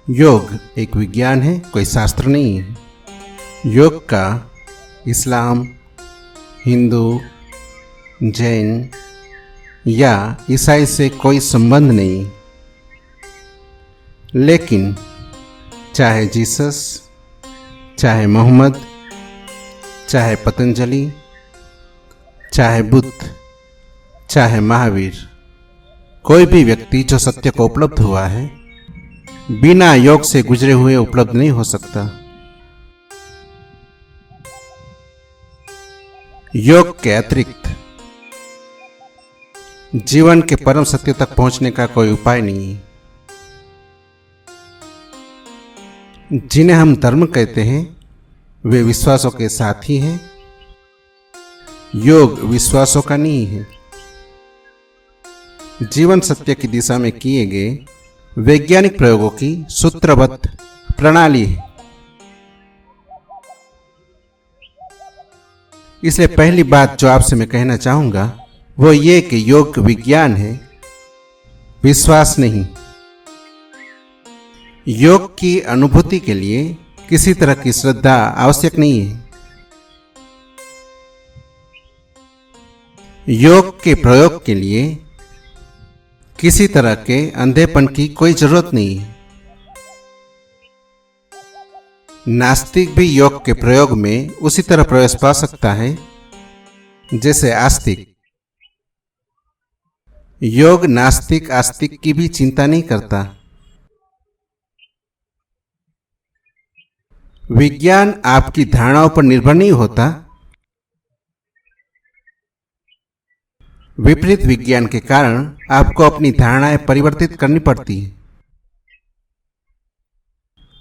योग एक विज्ञान है, कोई शास्त्र नहीं है। योग का इस्लाम, हिंदू, जैन या ईसाई से कोई संबंध नहीं। लेकिन चाहे जीसस, चाहे मोहम्मद, चाहे पतंजलि, चाहे बुद्ध, चाहे महावीर, कोई भी व्यक्ति जो सत्य को उपलब्ध हुआ है बिना योग से गुजरे हुए उपलब्ध नहीं हो सकता। योग के अतिरिक्त जीवन के परम सत्य तक पहुंचने का कोई उपाय नहीं है। जिन्हें हम धर्म कहते हैं वे विश्वासों के साथी हैं। योग विश्वासों का नहीं है, जीवन सत्य की दिशा में किए गए वैज्ञानिक प्रयोगों की सूत्रबद्ध प्रणाली है। इसलिए पहली बात जो आपसे मैं कहना चाहूंगा वो ये कि योग विज्ञान है, विश्वास नहीं। योग की अनुभूति के लिए किसी तरह की श्रद्धा आवश्यक नहीं है। योग के प्रयोग के लिए किसी तरह के अंधेपन की कोई जरूरत नहीं है। नास्तिक भी योग के प्रयोग में उसी तरह प्रवेश पा सकता है जैसे आस्तिक। योग नास्तिक आस्तिक की भी चिंता नहीं करता। विज्ञान आपकी धारणाओं पर निर्भर नहीं होता। विपरीत विज्ञान के कारण आपको अपनी धारणाएं परिवर्तित करनी पड़ती है।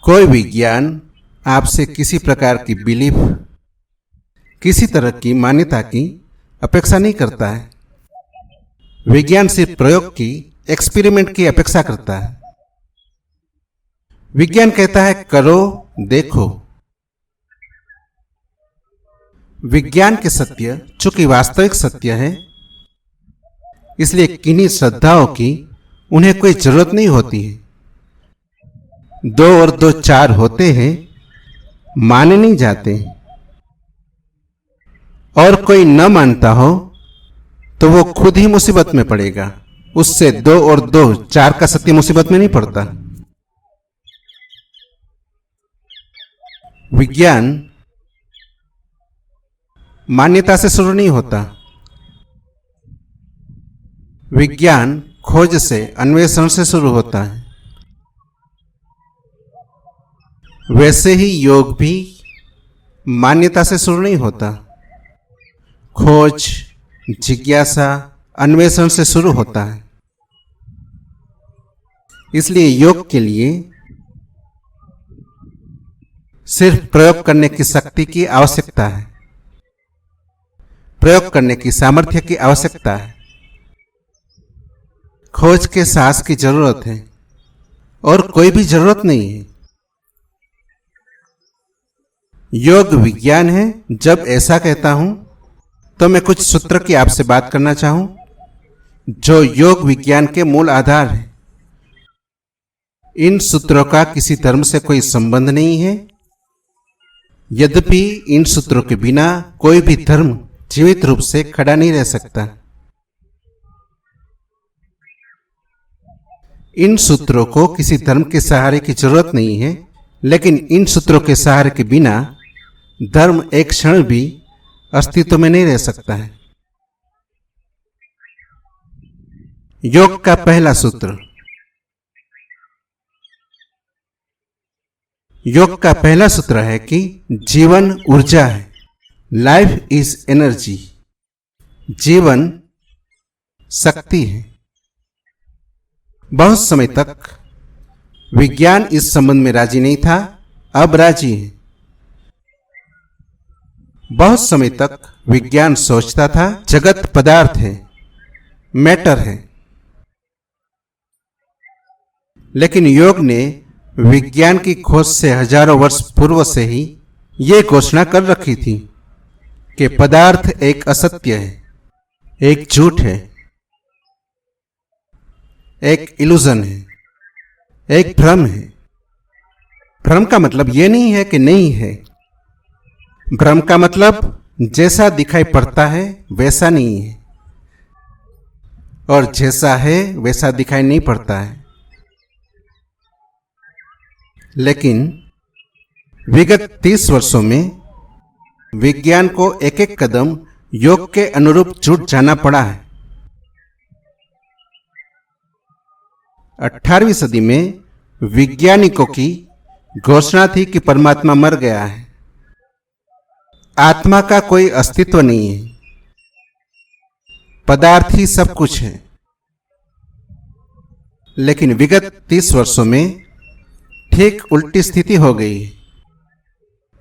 कोई विज्ञान आपसे किसी प्रकार की बिलीफ, किसी तरह की मान्यता की अपेक्षा नहीं करता है। विज्ञान सिर्फ प्रयोग की, एक्सपेरिमेंट की अपेक्षा करता है। विज्ञान कहता है करो, देखो। विज्ञान के सत्य चूंकि वास्तविक सत्य है, इसलिए किन्हीं श्रद्धाओं की उन्हें कोई जरूरत नहीं होती है। 2 और 2 4 होते हैं, माने नहीं जाते। और कोई न मानता हो तो वो खुद ही मुसीबत में पड़ेगा। उससे 2 और 2 4 का सत्य मुसीबत में नहीं पड़ता। विज्ञान मान्यता से शुरू नहीं होता। विज्ञान खोज से, अन्वेषण से शुरू होता है। वैसे ही योग भी मान्यता से शुरू नहीं होता। खोज, जिज्ञासा, अन्वेषण से शुरू होता है। इसलिए योग के लिए सिर्फ प्रयोग करने की शक्ति की आवश्यकता है, प्रयोग करने की सामर्थ्य की आवश्यकता है। खोज के साहस की जरूरत है और कोई भी जरूरत नहीं है। योग विज्ञान है। जब ऐसा कहता हूं तो मैं कुछ सूत्र की आपसे बात करना चाहूं जो योग विज्ञान के मूल आधार है। इन सूत्रों का किसी धर्म से कोई संबंध नहीं है। यद्यपि इन सूत्रों के बिना कोई भी धर्म जीवित रूप से खड़ा नहीं रह सकता। इन सूत्रों को किसी धर्म के सहारे की जरूरत नहीं है, लेकिन इन सूत्रों के सहारे के बिना धर्म एक क्षण भी अस्तित्व में नहीं रह सकता है। योग का पहला सूत्र। योग का पहला सूत्र है कि जीवन ऊर्जा है। Life is energy. जीवन शक्ति है। बहुत समय तक विज्ञान इस संबंध में राजी नहीं था, अब राजी है। बहुत समय तक विज्ञान सोचता था जगत पदार्थ है, मैटर है। लेकिन योग ने विज्ञान की खोज से हजारों वर्ष पूर्व से ही ये घोषणा कर रखी थी कि पदार्थ एक असत्य है, एक झूठ है, एक इल्यूजन है, एक भ्रम है। भ्रम का मतलब ये नहीं है कि नहीं है। भ्रम का मतलब जैसा दिखाई पड़ता है वैसा नहीं है, और जैसा है वैसा दिखाई नहीं पड़ता है। लेकिन विगत 30 वर्षों में विज्ञान को एक एक कदम योग के अनुरूप जुट जाना पड़ा है। 18वीं सदी में वैज्ञानिकों की घोषणा थी कि परमात्मा मर गया है, आत्मा का कोई अस्तित्व नहीं है, पदार्थ ही सब कुछ है। लेकिन विगत 30 वर्षों में ठीक उल्टी स्थिति हो गई है।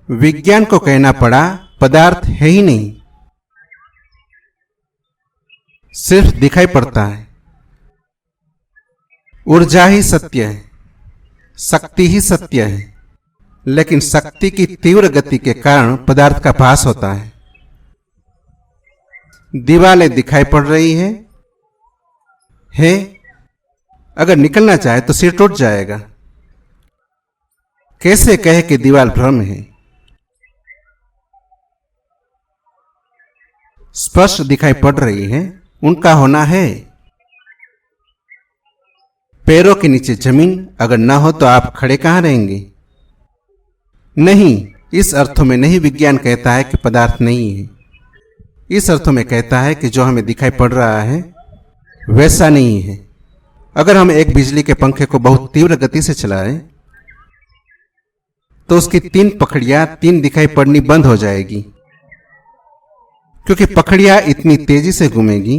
विज्ञान को कहना पड़ा पदार्थ है ही नहीं, सिर्फ दिखाई पड़ता है। ऊर्जा ही सत्य है, शक्ति ही सत्य है, लेकिन शक्ति की तीव्र गति के कारण पदार्थ का भास होता है। दीवारें दिखाई पड़ रही है, अगर निकलना चाहे तो सिर टूट जाएगा। कैसे कहे कि दीवार भ्रम है? स्पष्ट दिखाई पड़ रही है, उनका होना है। पैरों के नीचे जमीन अगर ना हो तो आप खड़े कहां रहेंगे? नहीं, इस अर्थों में नहीं विज्ञान कहता है कि पदार्थ नहीं है। इस अर्थों में कहता है कि जो हमें दिखाई पड़ रहा है वैसा नहीं है। अगर हम एक बिजली के पंखे को बहुत तीव्र गति से चलाएं तो उसकी 3 पकड़ियां 3 दिखाई पड़नी बंद हो जाएगी, क्योंकि पकड़ियां इतनी तेजी से घूमेगी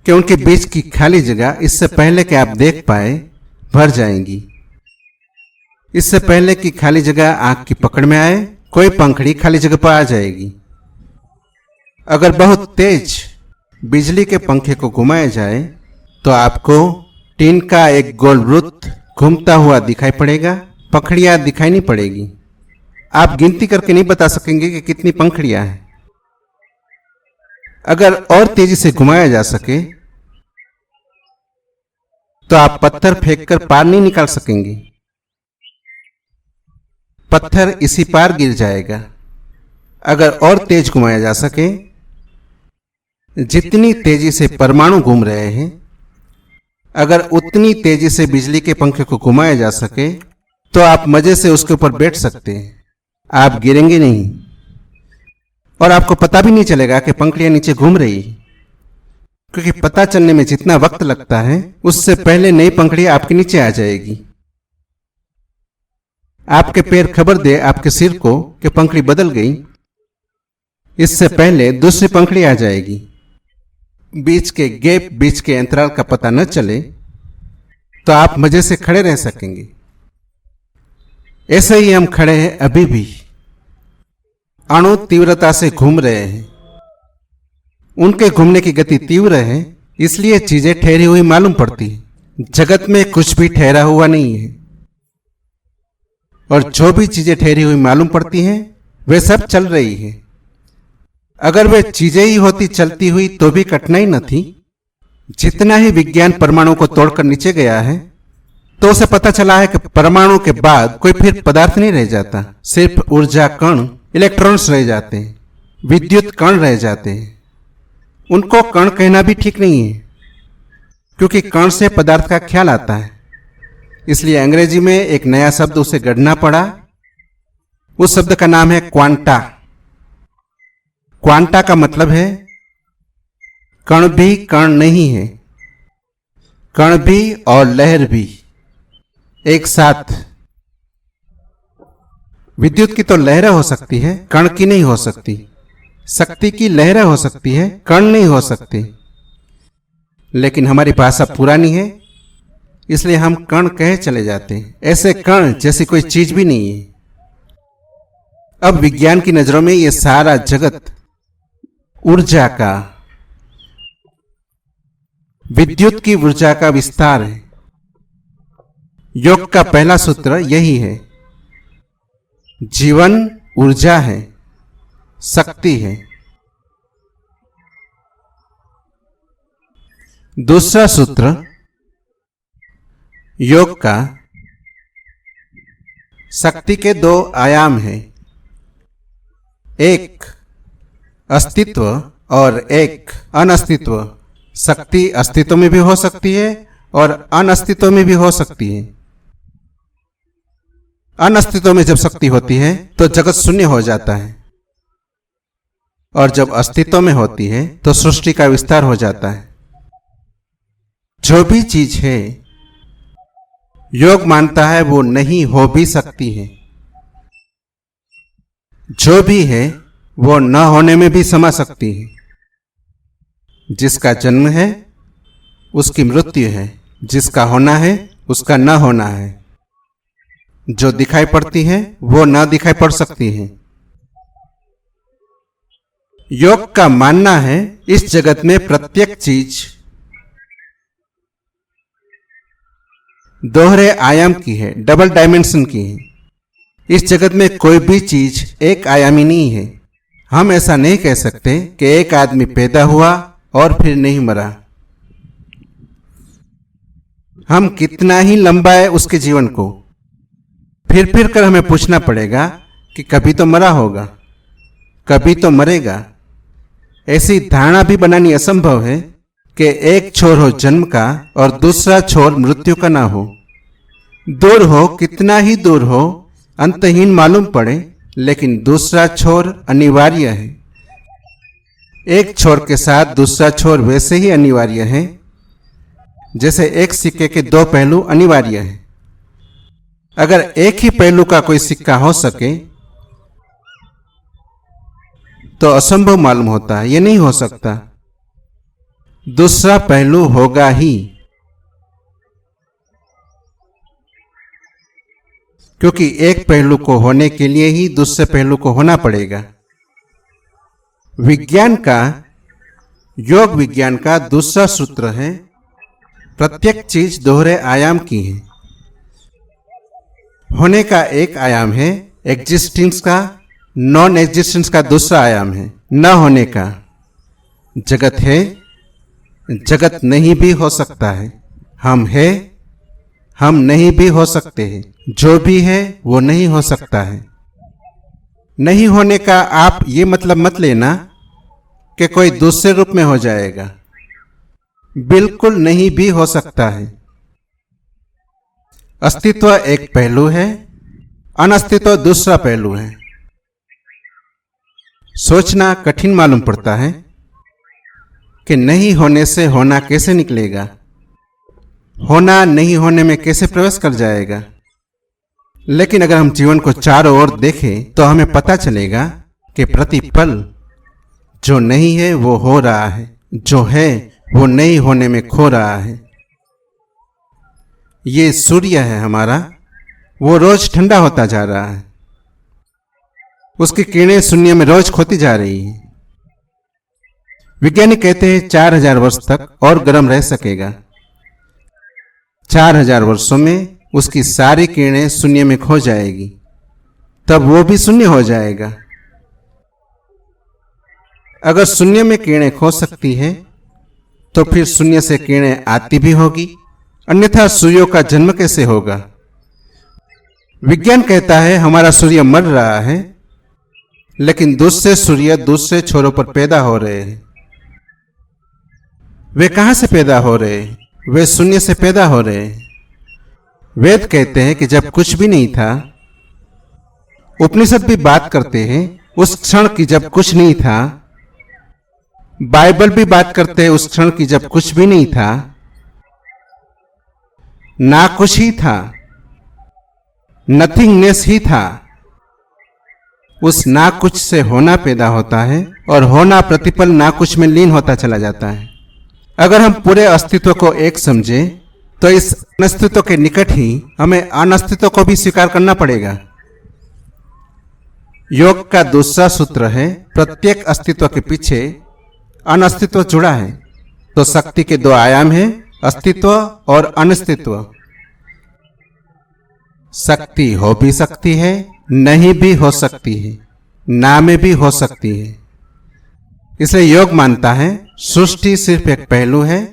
कि उनके बीच की खाली जगह इससे पहले कि आप देख पाए भर जाएंगी। इससे पहले कि खाली जगह आंख की पकड़ में आए, कोई पंखड़ी खाली जगह पर आ जाएगी। अगर बहुत तेज बिजली के पंखे को घुमाया जाए तो आपको टीन का एक गोल वृत्त घूमता हुआ दिखाई पड़ेगा, पंखड़ियां दिखाई नहीं पड़ेगी। आप गिनती करके नहीं बता सकेंगे कि कितनी पंखड़ियां हैं। अगर और तेजी से घुमाया जा सके तो आप पत्थर फेंककर पार नहीं निकाल सकेंगे, पत्थर इसी पार गिर जाएगा। अगर और तेज घुमाया जा सके, जितनी तेजी से परमाणु घूम रहे हैं, अगर उतनी तेजी से बिजली के पंखे को घुमाया जा सके तो आप मजे से उसके ऊपर बैठ सकते हैं, आप गिरेंगे नहीं और आपको पता भी नहीं चलेगा कि पंखड़ियां नीचे घूम रही, क्योंकि पता चलने में जितना वक्त लगता है उससे पहले नई पंखड़ियां आपके नीचे आ जाएगी। आपके पैर खबर दे आपके सिर को कि पंखड़ी बदल गई, इससे पहले दूसरी पंखड़ी आ जाएगी। बीच के गैप, बीच के अंतराल का पता न चले तो आप मजे से खड़े रह सकेंगे। ऐसे ही हम खड़े हैं अभी भी, अणु तीव्रता से घूम रहे हैं। उनके घूमने की गति तीव्र है, इसलिए चीजें ठहरी हुई मालूम पड़ती है। जगत में कुछ भी ठहरा हुआ नहीं है, और जो भी चीजें ठहरी हुई मालूम पड़ती हैं वे सब चल रही है। अगर वे चीजें ही होती चलती हुई तो भी कठिनाई न थी। जितना ही विज्ञान परमाणु को तोड़कर नीचे गया है तो उसे पता चला है कि परमाणु के बाद कोई फिर पदार्थ नहीं रह जाता, सिर्फ ऊर्जा कण, इलेक्ट्रॉन्स रह जाते हैं, विद्युत कण रह जाते हैं। उनको कण कहना भी ठीक नहीं है, क्योंकि कण से पदार्थ का ख्याल आता है। इसलिए अंग्रेजी में एक नया शब्द उसे गढ़ना पड़ा। उस शब्द का नाम है क्वांटा। क्वांटा का मतलब है कण भी कण नहीं है, कण भी और लहर भी एक साथ। विद्युत की तो लहरें हो सकती है, कण की नहीं हो सकती। शक्ति की लहरें हो सकती है, कण नहीं हो सकती। लेकिन हमारी भाषा पुरानी है, इसलिए हम कण कहे चले जाते हैं। ऐसे कण जैसी कोई चीज भी नहीं है। अब विज्ञान की नजरों में यह सारा जगत ऊर्जा का, विद्युत की ऊर्जा का विस्तार है। योग का पहला सूत्र यही है, जीवन ऊर्जा है, शक्ति है। दूसरा सूत्र योग का, शक्ति के दो आयाम हैं, एक अस्तित्व और एक अनस्तित्व। शक्ति अस्तित्व में भी हो सकती है और अनस्तित्व में भी हो सकती है। अनस्तित्व में जब शक्ति होती है तो जगत शून्य हो जाता है, और जब अस्तित्व में होती है तो सृष्टि का विस्तार हो जाता है। जो भी चीज है, योग मानता है वो नहीं हो भी सकती है। जो भी है वो न होने में भी समा सकती है। जिसका जन्म है उसकी मृत्यु है, जिसका होना है उसका न होना है। जो दिखाई पड़ती है वो न दिखाई पड़ सकती है। योग का मानना है इस जगत में प्रत्येक चीज दोहरे आयाम की है, डबल डायमेंशन की है। इस जगत में कोई भी चीज एक आयामी नहीं है। हम ऐसा नहीं कह सकते कि एक आदमी पैदा हुआ और फिर नहीं मरा। हम कितना ही लंबाए उसके जीवन को, फिर कर हमें पूछना पड़ेगा कि कभी तो मरा होगा, कभी तो मरेगा। ऐसी धारणा भी बनानी असंभव है कि एक छोर हो जन्म का और दूसरा छोर मृत्यु का ना हो। दूर हो, कितना ही दूर हो, अंतहीन मालूम पड़े, लेकिन दूसरा छोर अनिवार्य है। एक छोर के साथ दूसरा छोर वैसे ही अनिवार्य है जैसे एक सिक्के के दो पहलू अनिवार्य है। अगर एक ही पहलू का कोई सिक्का हो सके तो असंभव मालूम होता है, ये नहीं हो सकता। दूसरा पहलू होगा ही, क्योंकि एक पहलू को होने के लिए ही दूसरे पहलू को होना पड़ेगा। विज्ञान का, योग विज्ञान का दूसरा सूत्र है, प्रत्येक चीज दोहरे आयाम की है। होने का एक आयाम है, एग्जिस्टेंस का, नॉन एग्जिस्टेंस का दूसरा आयाम है, न होने का। जगत है, जगत नहीं भी हो सकता है। हम है, हम नहीं भी हो सकते हैं। जो भी है वो नहीं हो सकता है। नहीं होने का आप ये मतलब मत लेना कि कोई दूसरे रूप में हो जाएगा। बिल्कुल नहीं भी हो सकता है। अस्तित्व एक पहलू है, अनस्तित्व दूसरा पहलू है। सोचना कठिन मालूम पड़ता है कि नहीं होने से होना कैसे निकलेगा, होना नहीं होने में कैसे प्रवेश कर जाएगा। लेकिन अगर हम जीवन को चारों ओर देखें तो हमें पता चलेगा कि प्रतिपल जो नहीं है वो हो रहा है, जो है वो नहीं होने में खो रहा है। ये सूर्य है हमारा, वो रोज ठंडा होता जा रहा है। उसकी किरणें शून्य में रोज खोती जा रही है। वैज्ञानिक कहते हैं 4000 वर्ष तक और गर्म रह सकेगा। 4000 वर्षों में उसकी सारी किरणें शून्य में खो जाएगी, तब वो भी शून्य हो जाएगा। अगर शून्य में किरणें खो सकती है तो फिर शून्य से किरणें आती भी होगी, अन्यथा सूर्यों का जन्म कैसे होगा। विज्ञान कहता है हमारा सूर्य मर रहा है, लेकिन दूसरे सूर्य दूसरे छोरों पर पैदा हो रहे हैं। वे कहां से पैदा हो रहे हैं? वे शून्य से पैदा हो रहे हैं। वेद कहते हैं कि जब कुछ भी नहीं था, उपनिषद भी बात करते हैं उस क्षण की जब कुछ नहीं था, बाइबल भी बात करते हैं उस क्षण की जब कुछ भी नहीं था, ना कुछ ही था, नथिंगनेस ही था। उस ना कुछ से होना पैदा होता है और होना प्रतिपल ना कुछ में लीन होता चला जाता है। अगर हम पूरे अस्तित्व को एक समझें तो इस अनस्तित्व के निकट ही हमें अनस्तित्व को भी स्वीकार करना पड़ेगा। योग का दूसरा सूत्र है, प्रत्येक अस्तित्व के पीछे अनस्तित्व जुड़ा है। तो शक्ति के दो आयाम हैं, अस्तित्व और अनस्तित्व। शक्ति हो भी सकती है, नहीं भी हो सकती है, ना में भी हो सकती है। इसलिए योग मानता है सृष्टि सिर्फ एक पहलू है,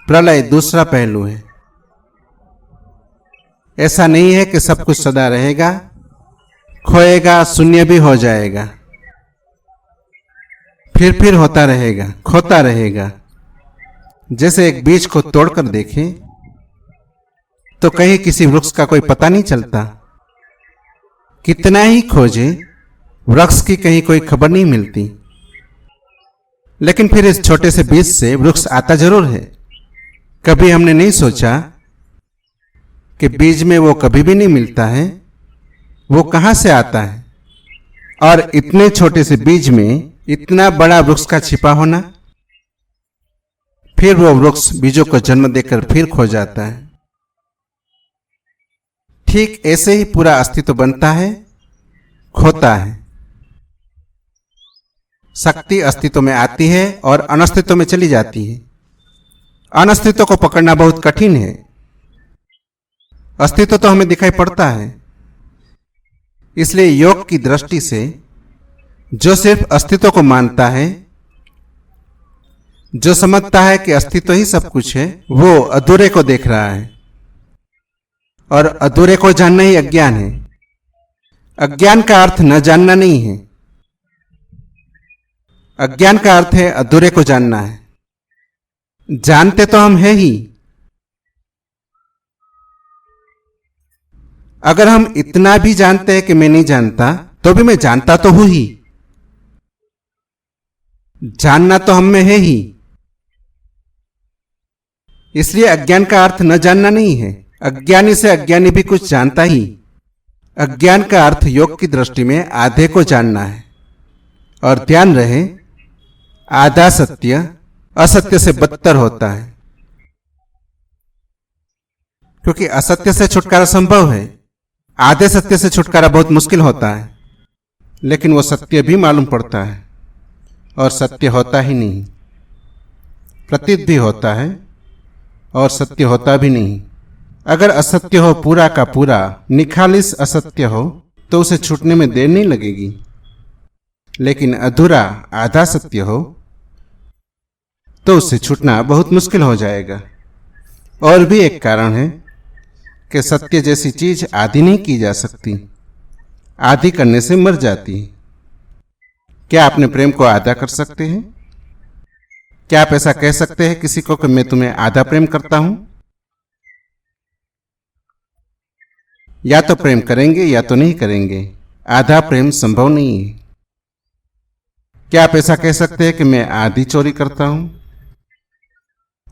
प्रलय दूसरा पहलू है। ऐसा नहीं है कि सब कुछ सदा रहेगा खोएगा, शून्य भी हो जाएगा, फिर होता रहेगा, खोता रहेगा। जैसे एक बीज को तोड़कर देखें तो कहीं किसी वृक्ष का कोई पता नहीं चलता। कितना ही खोजे, वृक्ष की कहीं कोई खबर नहीं मिलती। लेकिन फिर इस छोटे से बीज से वृक्ष आता जरूर है। कभी हमने नहीं सोचा कि बीज में वो कभी भी नहीं मिलता है, वो कहां से आता है। और इतने छोटे से बीज में इतना बड़ा वृक्ष का छिपा होना, फिर वो वृक्ष बीजों को जन्म देकर फिर खो जाता है। ठीक ऐसे ही पूरा अस्तित्व बनता है, खोता है। शक्ति अस्तित्व में आती है और अनस्तित्व में चली जाती है। अनस्तित्व को पकड़ना बहुत कठिन है। अस्तित्व तो हमें दिखाई पड़ता है। इसलिए योग की दृष्टि से जो सिर्फ अस्तित्व को मानता है, जो समझता है कि अस्तित्व ही सब कुछ है, वो अधूरे को देख रहा है। और अधूरे को जानना ही अज्ञान है। अज्ञान का अर्थ न जानना नहीं है। अज्ञान का अर्थ है अधूरे को जानना है। जानते तो हम हैं ही। अगर हम इतना भी जानते हैं कि मैं नहीं जानता, तो भी मैं जानता तो हूं ही। जानना तो हम में है ही। इसलिए अज्ञान का अर्थ न जानना नहीं है। अज्ञानी से अज्ञानी भी कुछ जानता ही। अज्ञान का अर्थ योग की दृष्टि में आधे को जानना है। और ध्यान रहे, आधा सत्य असत्य से बदतर होता है। क्योंकि असत्य से छुटकारा संभव है, आधे सत्य से छुटकारा बहुत मुश्किल होता है। लेकिन वो सत्य भी मालूम पड़ता है और सत्य होता ही नहीं। प्रतीत भी होता है और सत्य होता भी नहीं। अगर असत्य हो पूरा का पूरा, निखालिस असत्य हो, तो उसे छूटने में देर नहीं लगेगी। लेकिन अधूरा आधा सत्य हो तो उससे छूटना बहुत मुश्किल हो जाएगा। और भी एक कारण है कि सत्य जैसी चीज आधी नहीं की जा सकती। आधी करने से मर जाती है। क्या अपने प्रेम को आधा कर सकते हैं? क्या आप ऐसा कह सकते हैं किसी को कि मैं तुम्हें आधा प्रेम करता हूं? या तो प्रेम करेंगे या तो नहीं करेंगे। आधा प्रेम संभव नहीं है। क्या आप ऐसा कह सकते हैं कि मैं आधी चोरी करता हूं?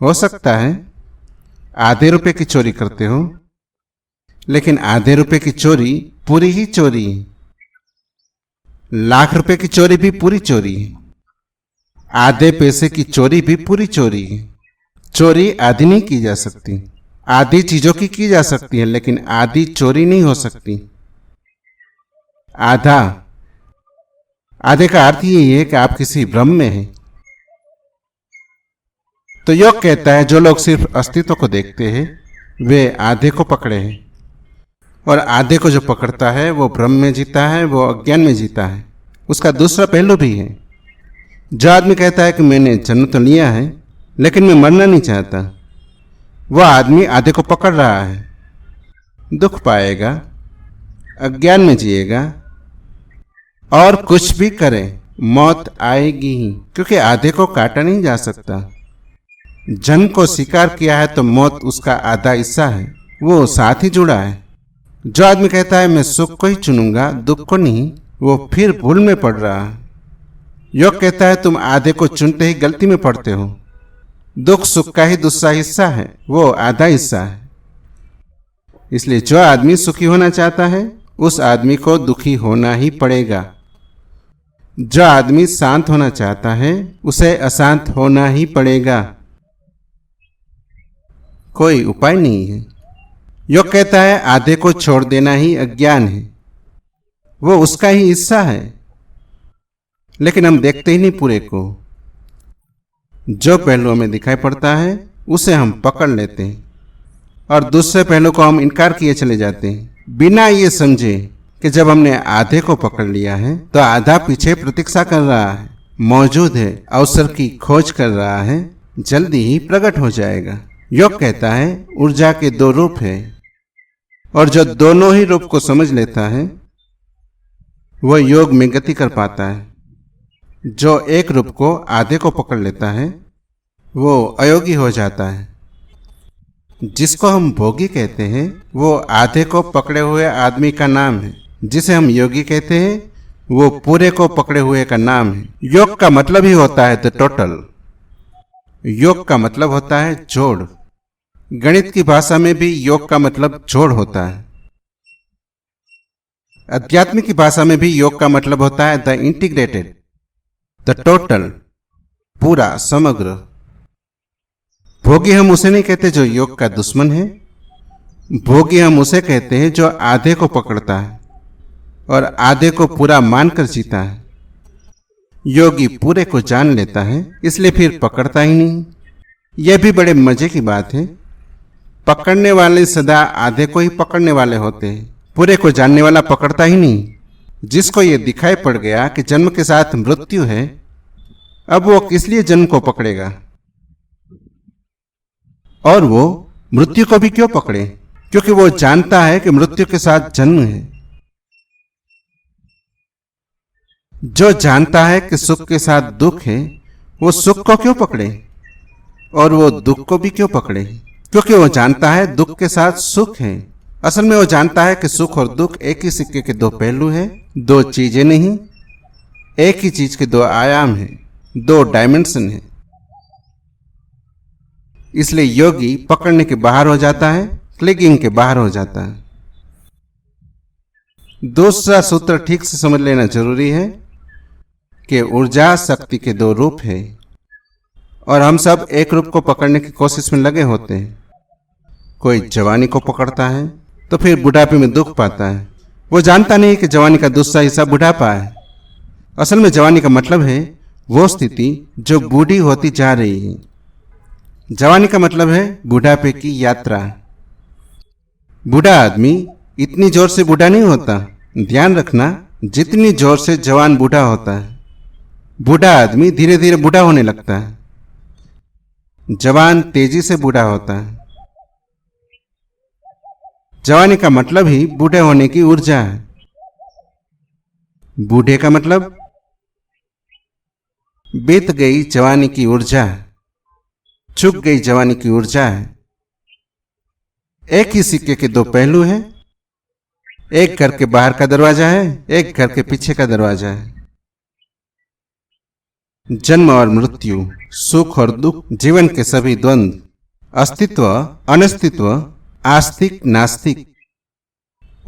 हो सकता है आधे रुपए की चोरी करते हो, लेकिन आधे रुपए की चोरी पूरी ही चोरी है। लाख रुपए की चोरी भी पूरी चोरी है। आधे पैसे की चोरी भी पूरी चोरी है। चोरी आधी नहीं की जा सकती। आधी चीजों की जा सकती है, लेकिन आधी चोरी नहीं हो सकती। आधे का अर्थ यही है कि आप किसी भ्रम में हैं। तो योग कहता है जो लोग सिर्फ अस्तित्व को देखते हैं वे आधे को पकड़े हैं। और आधे को जो पकड़ता है वो भ्रम में जीता है, वो अज्ञान में जीता है। उसका दूसरा पहलू भी है। जो आदमी कहता है कि मैंने जन्म तो लिया है लेकिन मैं मरना नहीं चाहता, वह आदमी आधे को पकड़ रहा है। दुख पाएगा, अज्ञान में जिएगा और कुछ भी करे मौत आएगी ही, क्योंकि आधे को काटा नहीं जा सकता। जन्म को स्वीकार किया है तो मौत उसका आधा हिस्सा है, वो साथ ही जुड़ा है। जो आदमी कहता है मैं सुख को ही चुनूंगा, दुख को नहीं, वो फिर भूल में पड़ रहा है। योग कहता है तुम आधे को चुनते ही गलती में पड़ते हो। दुख सुख का ही दूसरा हिस्सा है, वो आधा हिस्सा है। इसलिए जो आदमी सुखी होना चाहता है उस आदमी को दुखी होना ही पड़ेगा। जो आदमी शांत होना चाहता है उसे अशांत होना ही पड़ेगा। कोई उपाय नहीं है। योग कहता है आधे को छोड़ देना ही अज्ञान है, वो उसका ही हिस्सा है। लेकिन हम देखते ही नहीं पूरे को। जो पहलुओं में दिखाई पड़ता है उसे हम पकड़ लेते हैं और दूसरे पहलू को हम इनकार किए चले जाते हैं, बिना ये समझे कि जब हमने आधे को पकड़ लिया है तो आधा पीछे प्रतीक्षा कर रहा है, मौजूद है, अवसर की खोज कर रहा है, जल्दी ही प्रकट हो जाएगा। योग कहता है ऊर्जा के दो रूप है और जो दोनों ही रूप को समझ लेता है वह योग में गति कर पाता है। जो एक रूप को आधे को पकड़ लेता है वो अयोगी हो जाता है। जिसको हम भोगी कहते हैं वो आधे को पकड़े हुए आदमी का नाम है। जिसे हम योगी कहते हैं वो पूरे को पकड़े हुए का नाम है। योग का मतलब ही होता है द टोटल। योग का मतलब होता है जोड़। गणित की भाषा में भी योग का मतलब जोड़ होता है। अध्यात्म की भाषा में भी योग का मतलब होता है द इंटीग्रेटेड, द टोटल, पूरा, समग्र। भोगी हम उसे नहीं कहते जो योग का दुश्मन है। भोगी हम उसे कहते हैं जो आधे को पकड़ता है और आधे को पूरा मानकर जीता है। योगी पूरे को जान लेता है इसलिए फिर पकड़ता ही नहीं। यह भी बड़े मजे की बात है। पकड़ने वाले सदा आधे को ही पकड़ने वाले होते हैं। पूरे को जानने वाला पकड़ता ही नहीं। जिसको ये दिखाई पड़ गया कि जन्म के साथ मृत्यु है, अब वो किस लिए जन्म को पकड़ेगा? और वो मृत्यु को भी क्यों पकड़े? क्योंकि वो जानता है कि मृत्यु के साथ जन्म है। जो जानता है कि सुख के साथ दुख है, वो सुख को क्यों पकड़े और वो दुख को भी क्यों पकड़े? क्योंकि वो जानता है दुख के साथ सुख है। असल में वो जानता है कि सुख और दुख एक ही सिक्के के दो पहलू हैं, दो चीजें नहीं। एक ही चीज के दो आयाम हैं, दो डायमेंशन हैं। इसलिए योगी पकड़ने के बाहर हो जाता है, क्लिंगिंग के बाहर हो जाता है। दूसरा सूत्र ठीक से समझ लेना जरूरी है कि ऊर्जा शक्ति के दो रूप है और हम सब एक रूप को पकड़ने की कोशिश में लगे होते हैं। कोई जवानी को पकड़ता है तो फिर बुढ़ापे में दुख पाता है। वो जानता नहीं कि जवानी का दूसरा हिस्सा बुढ़ापा है। असल में जवानी का मतलब है वो स्थिति जो बूढ़ी होती जा रही है। जवानी का मतलब है बुढ़ापे की यात्रा। बूढ़ा आदमी इतनी जोर से बूढ़ा नहीं होता। ध्यान रखना, जितनी जोर से जवान बूढ़ा होता है, बूढ़ा आदमी धीरे धीरे बूढ़ा होने लगता है। जवान तेजी से बूढ़ा होता है। जवानी का मतलब ही बूढ़े होने की ऊर्जा है। बूढ़े का मतलब बीत गई जवानी की ऊर्जा है, चुक गई जवानी की ऊर्जा है। एक ही सिक्के के दो पहलू हैं। एक घर के बाहर का दरवाजा है, एक घर के पीछे का दरवाजा है। जन्म और मृत्यु, सुख और दुख, जीवन के सभी द्वंद्व, अस्तित्व, अनस्तित्व, आस्तिक, नास्तिक,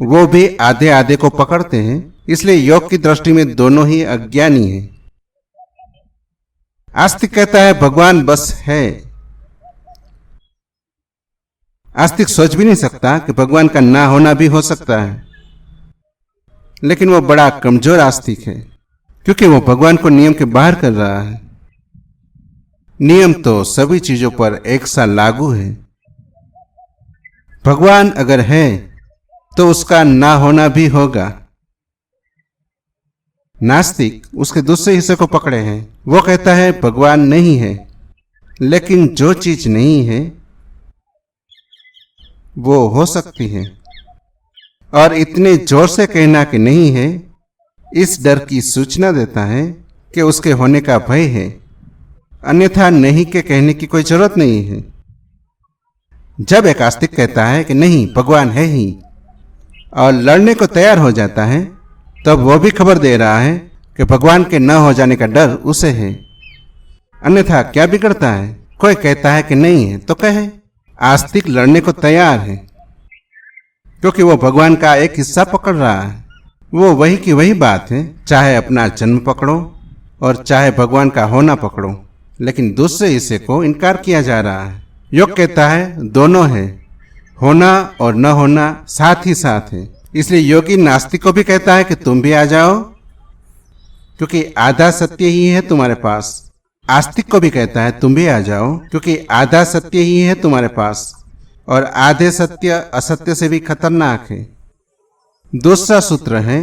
वो भी आधे आधे को पकड़ते हैं। इसलिए योग की दृष्टि में दोनों ही अज्ञानी हैं। आस्तिक कहता है भगवान बस है। आस्तिक सोच भी नहीं सकता कि भगवान का ना होना भी हो सकता है। लेकिन वो बड़ा कमजोर आस्तिक है क्योंकि वो भगवान को नियम के बाहर कर रहा है। नियम तो सभी चीजों पर एक सा लागू है। भगवान अगर है तो उसका ना होना भी होगा। नास्तिक उसके दूसरे हिस्से को पकड़े हैं। वो कहता है भगवान नहीं है, लेकिन जो चीज नहीं है वो हो सकती है। और इतने जोर से कहना कि नहीं है इस डर की सूचना देता है कि उसके होने का भय है। अन्यथा नहीं के कहने की कोई जरूरत नहीं है। जब एक आस्तिक कहता है कि नहीं भगवान है ही और लड़ने को तैयार हो जाता है, तब वो भी खबर दे रहा है कि भगवान के न हो जाने का डर उसे है। अन्यथा क्या बिगड़ता है? कोई कहता है कि नहीं है तो कहे। आस्तिक लड़ने को तैयार है क्योंकि वो भगवान का एक हिस्सा पकड़ रहा है। वो वही की वही बात है, चाहे अपना जन्म पकड़ो और चाहे भगवान का होना पकड़ो, लेकिन दूसरे हिस्से को इनकार किया जा रहा है। योग कहता है दोनों है, होना और न होना साथ ही साथ है। इसलिए योगी नास्तिक को भी कहता है कि तुम भी आ जाओ क्योंकि आधा सत्य ही है तुम्हारे पास। आस्तिक को भी कहता है तुम भी आ जाओ क्योंकि आधा सत्य ही है तुम्हारे पास और आधे सत्य असत्य से भी खतरनाक है। दूसरा सूत्र है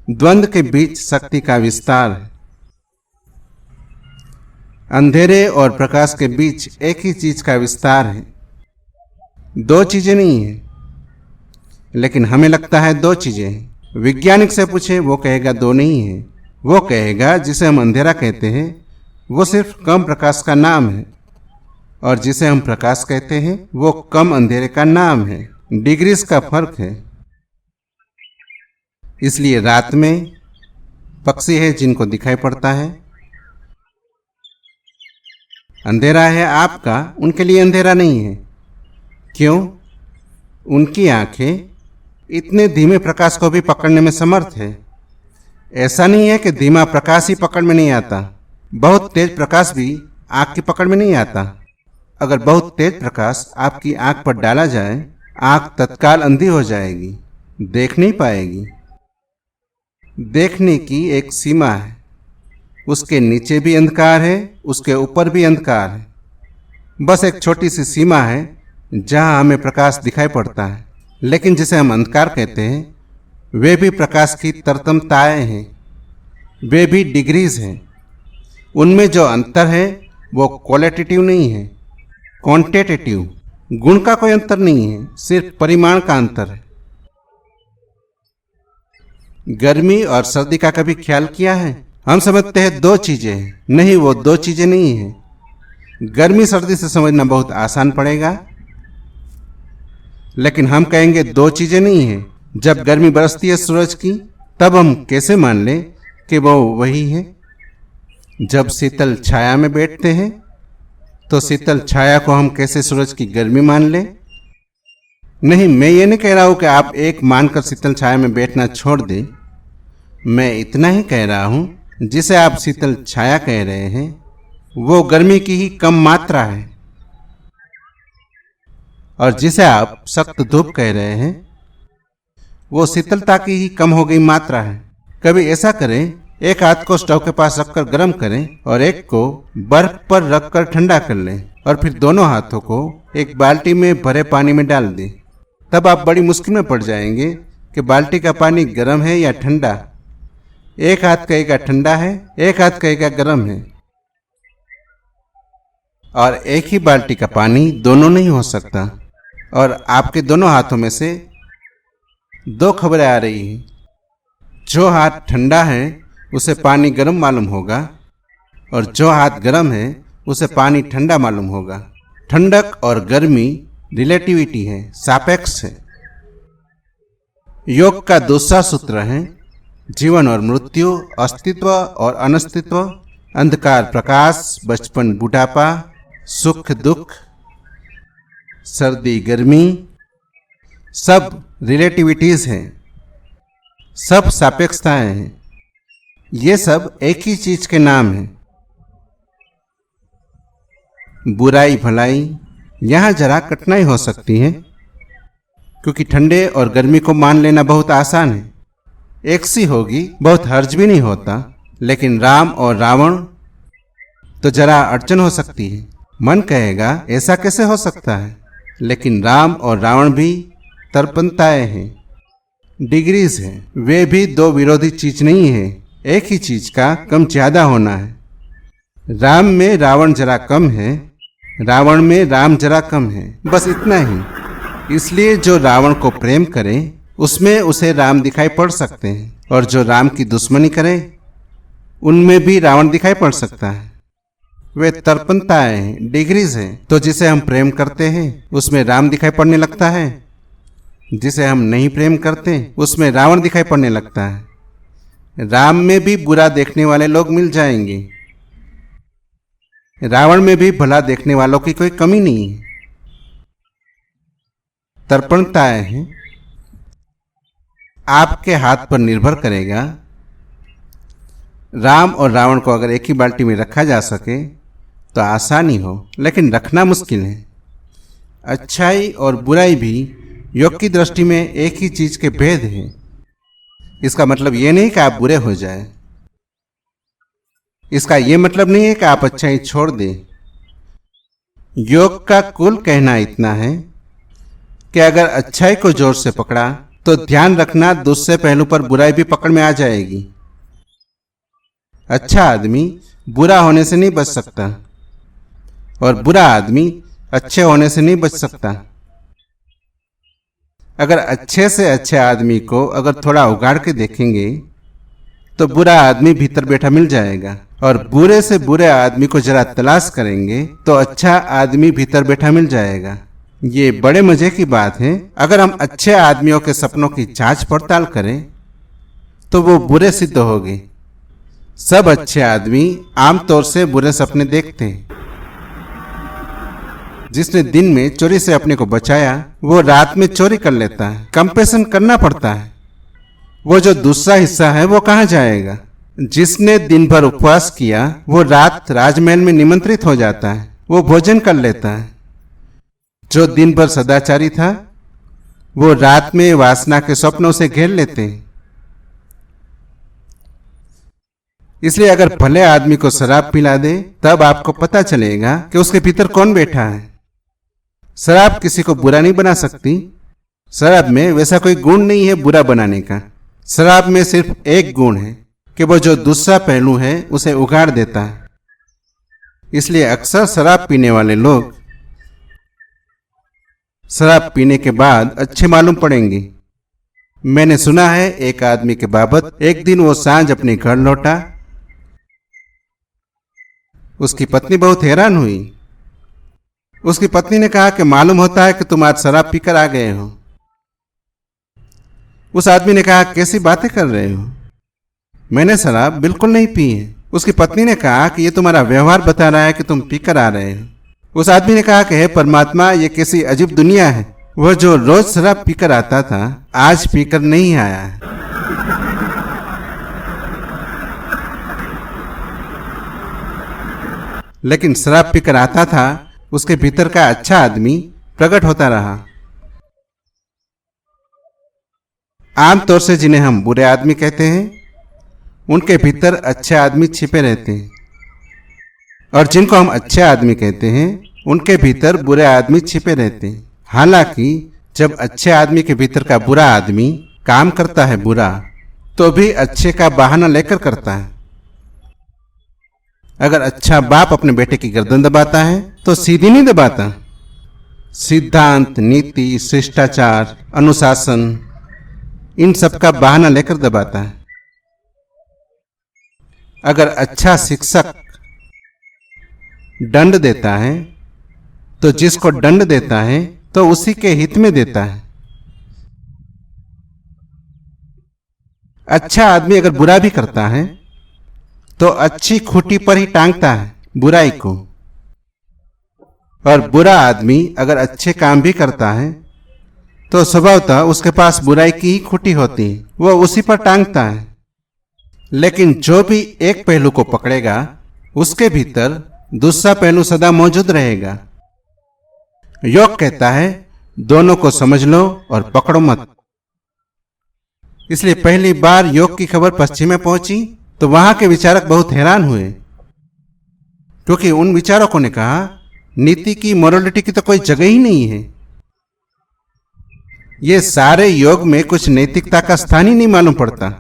द्वंद्व के बीच शक्ति का विस्तार है। अंधेरे और प्रकाश के बीच एक ही चीज का विस्तार है। दो चीजें नहीं है, लेकिन हमें लगता है दो चीजें हैं। वैज्ञानिक से पूछे, वो कहेगा 2 नहीं है। वो कहेगा जिसे हम अंधेरा कहते हैं वो सिर्फ कम प्रकाश का नाम है, और जिसे हम प्रकाश कहते हैं वो कम अंधेरे का नाम है। डिग्रीज का फर्क है। इसलिए रात में पक्षी है जिनको दिखाई पड़ता है, अंधेरा है आपका, उनके लिए अंधेरा नहीं है। क्यों? उनकी आंखें इतने धीमे प्रकाश को भी पकड़ने में समर्थ है। ऐसा नहीं है कि धीमा प्रकाश ही पकड़ में नहीं आता, बहुत तेज प्रकाश भी आंख की पकड़ में नहीं आता। अगर बहुत तेज प्रकाश आपकी आंख पर डाला जाए, आंख तत्काल अंधी हो जाएगी, देख नहीं पाएगी। देखने की एक सीमा है, उसके नीचे भी अंधकार है, उसके ऊपर भी अंधकार है। बस एक छोटी सी सीमा है जहां हमें प्रकाश दिखाई पड़ता है। लेकिन जिसे हम अंधकार कहते हैं वे भी प्रकाश की तरतमताएं हैं, वे भी डिग्रीज हैं। उनमें जो अंतर है वो क्वालिटेटिव नहीं है, क्वांटिटेटिव। गुण का कोई अंतर नहीं है, सिर्फ परिमाण का अंतर है। गर्मी और सर्दी का कभी ख्याल किया है? हम समझते हैं 2 चीजें हैं, नहीं, वो 2 चीजें नहीं है। गर्मी सर्दी से समझना बहुत आसान पड़ेगा, लेकिन हम कहेंगे 2 चीजें नहीं है। जब गर्मी बरसती है सूरज की, तब हम कैसे मान लें कि वो वही है? जब शीतल छाया में बैठते हैं तो शीतल छाया को हम कैसे सूरज की गर्मी मान लें? नहीं, मैं ये नहीं कह रहा हूं कि आप एक मानकर शीतल छाया में बैठना छोड़ दें। मैं इतना ही कह रहा हूं, जिसे आप शीतल छाया कह रहे हैं वो गर्मी की ही कम मात्रा है, और जिसे आप सख्त धूप कह रहे हैं वो शीतलता की ही कम हो गई मात्रा है। कभी ऐसा करें, एक हाथ को स्टोव के पास रखकर गर्म करें और एक को बर्फ पर रखकर ठंडा कर लें, और फिर दोनों हाथों को एक बाल्टी में भरे पानी में डाल दें। तब आप बड़ी मुश्किल में पड़ जाएंगे कि बाल्टी का पानी गर्म है या ठंडा। एक हाथ कहेगा ठंडा है, एक हाथ कहेगा गर्म है, और एक ही बाल्टी का पानी दोनों नहीं हो सकता। और आपके दोनों हाथों में से 2 खबरें आ रही हैं। जो हाथ ठंडा है उसे पानी गर्म मालूम होगा, और जो हाथ गर्म है उसे पानी ठंडा मालूम होगा। ठंडक और गर्मी रिलेटिविटी है, सापेक्ष है। योग का दूसरा सूत्र है जीवन और मृत्यु, अस्तित्व और अनस्तित्व, अंधकार प्रकाश, बचपन बुढ़ापा, सुख दुख, सर्दी गर्मी, सब रिलेटिविटीज हैं, सब सापेक्षताएं हैं। ये सब एक ही चीज के नाम हैं। बुराई भलाई, यहां जरा कठिनाई हो सकती है, क्योंकि ठंडे और गर्मी को मान लेना बहुत आसान है, एक सी होगी, बहुत हर्ज भी नहीं होता। लेकिन राम और रावण तो जरा अड़चन हो सकती है। मन कहेगा ऐसा कैसे हो सकता है, लेकिन राम और रावण भी तरपनताएं हैं, डिग्रीज हैं। वे भी 2 विरोधी चीज नहीं है, एक ही चीज का कम ज्यादा होना है। राम में रावण जरा कम है, रावण में राम जरा कम है, बस इतना ही। इसलिए जो रावण को प्रेम करे उसमें उसे राम दिखाई पड़ सकते हैं, और जो राम की दुश्मनी करे उनमें भी रावण दिखाई पड़ सकता है। वे तरपनताएं हैं, डिग्रीज हैं। तो जिसे हम प्रेम करते हैं उसमें राम दिखाई पड़ने लगता है, जिसे हम नहीं प्रेम करते उसमें रावण दिखाई पड़ने लगता है। राम में भी बुरा देखने वाले लोग मिल जाएंगे, रावण में भी भला देखने वालों की कोई कमी नहीं है। तरपणताएं हैं, आपके हाथ पर निर्भर करेगा। राम और रावण को अगर एक ही बाल्टी में रखा जा सके तो आसानी हो, लेकिन रखना मुश्किल है। अच्छाई और बुराई भी योग की दृष्टि में एक ही चीज के भेद हैं। इसका मतलब ये नहीं कि आप बुरे हो जाएं, इसका ये मतलब नहीं है कि आप अच्छाई छोड़ दें। योग का कुल कहना इतना है कि अगर अच्छाई को जोर से पकड़ा तो ध्यान रखना दूसरे पहलू पर बुराई भी पकड़ में आ जाएगी। अच्छा आदमी बुरा होने से नहीं बच सकता, और बुरा आदमी अच्छे होने से नहीं बच सकता। अगर अच्छे से अच्छे आदमी को अगर थोड़ा उगाड़ के देखेंगे तो बुरा आदमी भीतर बैठा मिल जाएगा, और बुरे से बुरे आदमी को जरा तलाश करेंगे तो अच्छा आदमी भीतर बैठा मिल जाएगा। ये बड़े मजे की बात है। अगर हम अच्छे आदमियों के सपनों की जांच पड़ताल करें तो वो बुरे सिद्ध होंगे। सब अच्छे आदमी आमतौर से बुरे सपने देखते हैं। जिसने दिन में चोरी से अपने को बचाया वो रात में चोरी कर लेता है। कंपेशन करना पड़ता है। वो जो दूसरा हिस्सा है वो कहाँ जाएगा? जिसने दिन भर उपवास किया वो रात राजमहल में निमंत्रित हो जाता है, वो भोजन कर लेता है। जो दिन भर सदाचारी था वो रात में वासना के स्वप्नों से घेर लेते हैं। इसलिए अगर भले आदमी को शराब पिला दे तब आपको पता चलेगा कि उसके भीतर कौन बैठा है। शराब किसी को बुरा नहीं बना सकती। शराब में वैसा कोई गुण नहीं है बुरा बनाने का। शराब में सिर्फ एक गुण है कि वो जो दूसरा पहलू है उसे उगाड़ देता है। इसलिए अक्सर शराब पीने वाले लोग शराब पीने के बाद अच्छे मालूम पड़ेंगे। मैंने सुना है एक आदमी के बाबत, एक दिन वो सांझ अपने घर लौटा। उसकी पत्नी बहुत हैरान हुई। उसकी पत्नी ने कहा कि मालूम होता है कि तुम आज शराब पीकर आ गए हो। उस आदमी ने कहा कैसी बातें कर रहे हो, मैंने शराब बिल्कुल नहीं पी है। उसकी पत्नी ने कहा कि ये तुम्हारा व्यवहार बता रहा है कि तुम पीकर आ रहे हो। उस आदमी ने कहा कि हे परमात्मा, ये कैसी अजीब दुनिया है। वह जो रोज शराब पीकर आता था आज पीकर नहीं आया है। लेकिन शराब पीकर आता था उसके भीतर का अच्छा आदमी प्रकट होता रहा। आमतौर से जिन्हें हम बुरे आदमी कहते हैं उनके भीतर अच्छे आदमी छिपे रहते हैं, और जिनको हम अच्छे आदमी कहते हैं उनके भीतर बुरे आदमी छिपे रहते हैं। हालांकि जब अच्छे आदमी के भीतर का बुरा आदमी काम करता है बुरा, तो भी अच्छे का बहाना लेकर करता है। अगर अच्छा बाप अपने बेटे की गर्दन दबाता है तो सीधी नहीं दबाता। सिद्धांत, नीति, शिष्टाचार, अनुशासन, इन सब का बहाना लेकर दबाता है। अगर अच्छा शिक्षक दंड देता है तो जिसको दंड देता है तो उसी के हित में देता है। अच्छा आदमी अगर बुरा भी करता है तो अच्छी खूंटी पर ही टांगता है बुराई को, और बुरा आदमी अगर अच्छे काम भी करता है तो स्वभावतः उसके पास बुराई की ही खूंटी होती है, वो उसी पर टांगता है। लेकिन जो भी एक पहलू को पकड़ेगा उसके भीतर दूसरा पहलू सदा मौजूद रहेगा। योग कहता है दोनों को समझ लो और पकड़ो मत। इसलिए पहली बार योग की खबर पश्चिम में पहुंची तो वहां के विचारक बहुत हैरान हुए, क्योंकि उन विचारकों ने कहा नीति की, मोरालिटी की तो कोई जगह ही नहीं है। ये सारे योग में कुछ नैतिकता का स्थान ही नहीं मालूम पड़ता।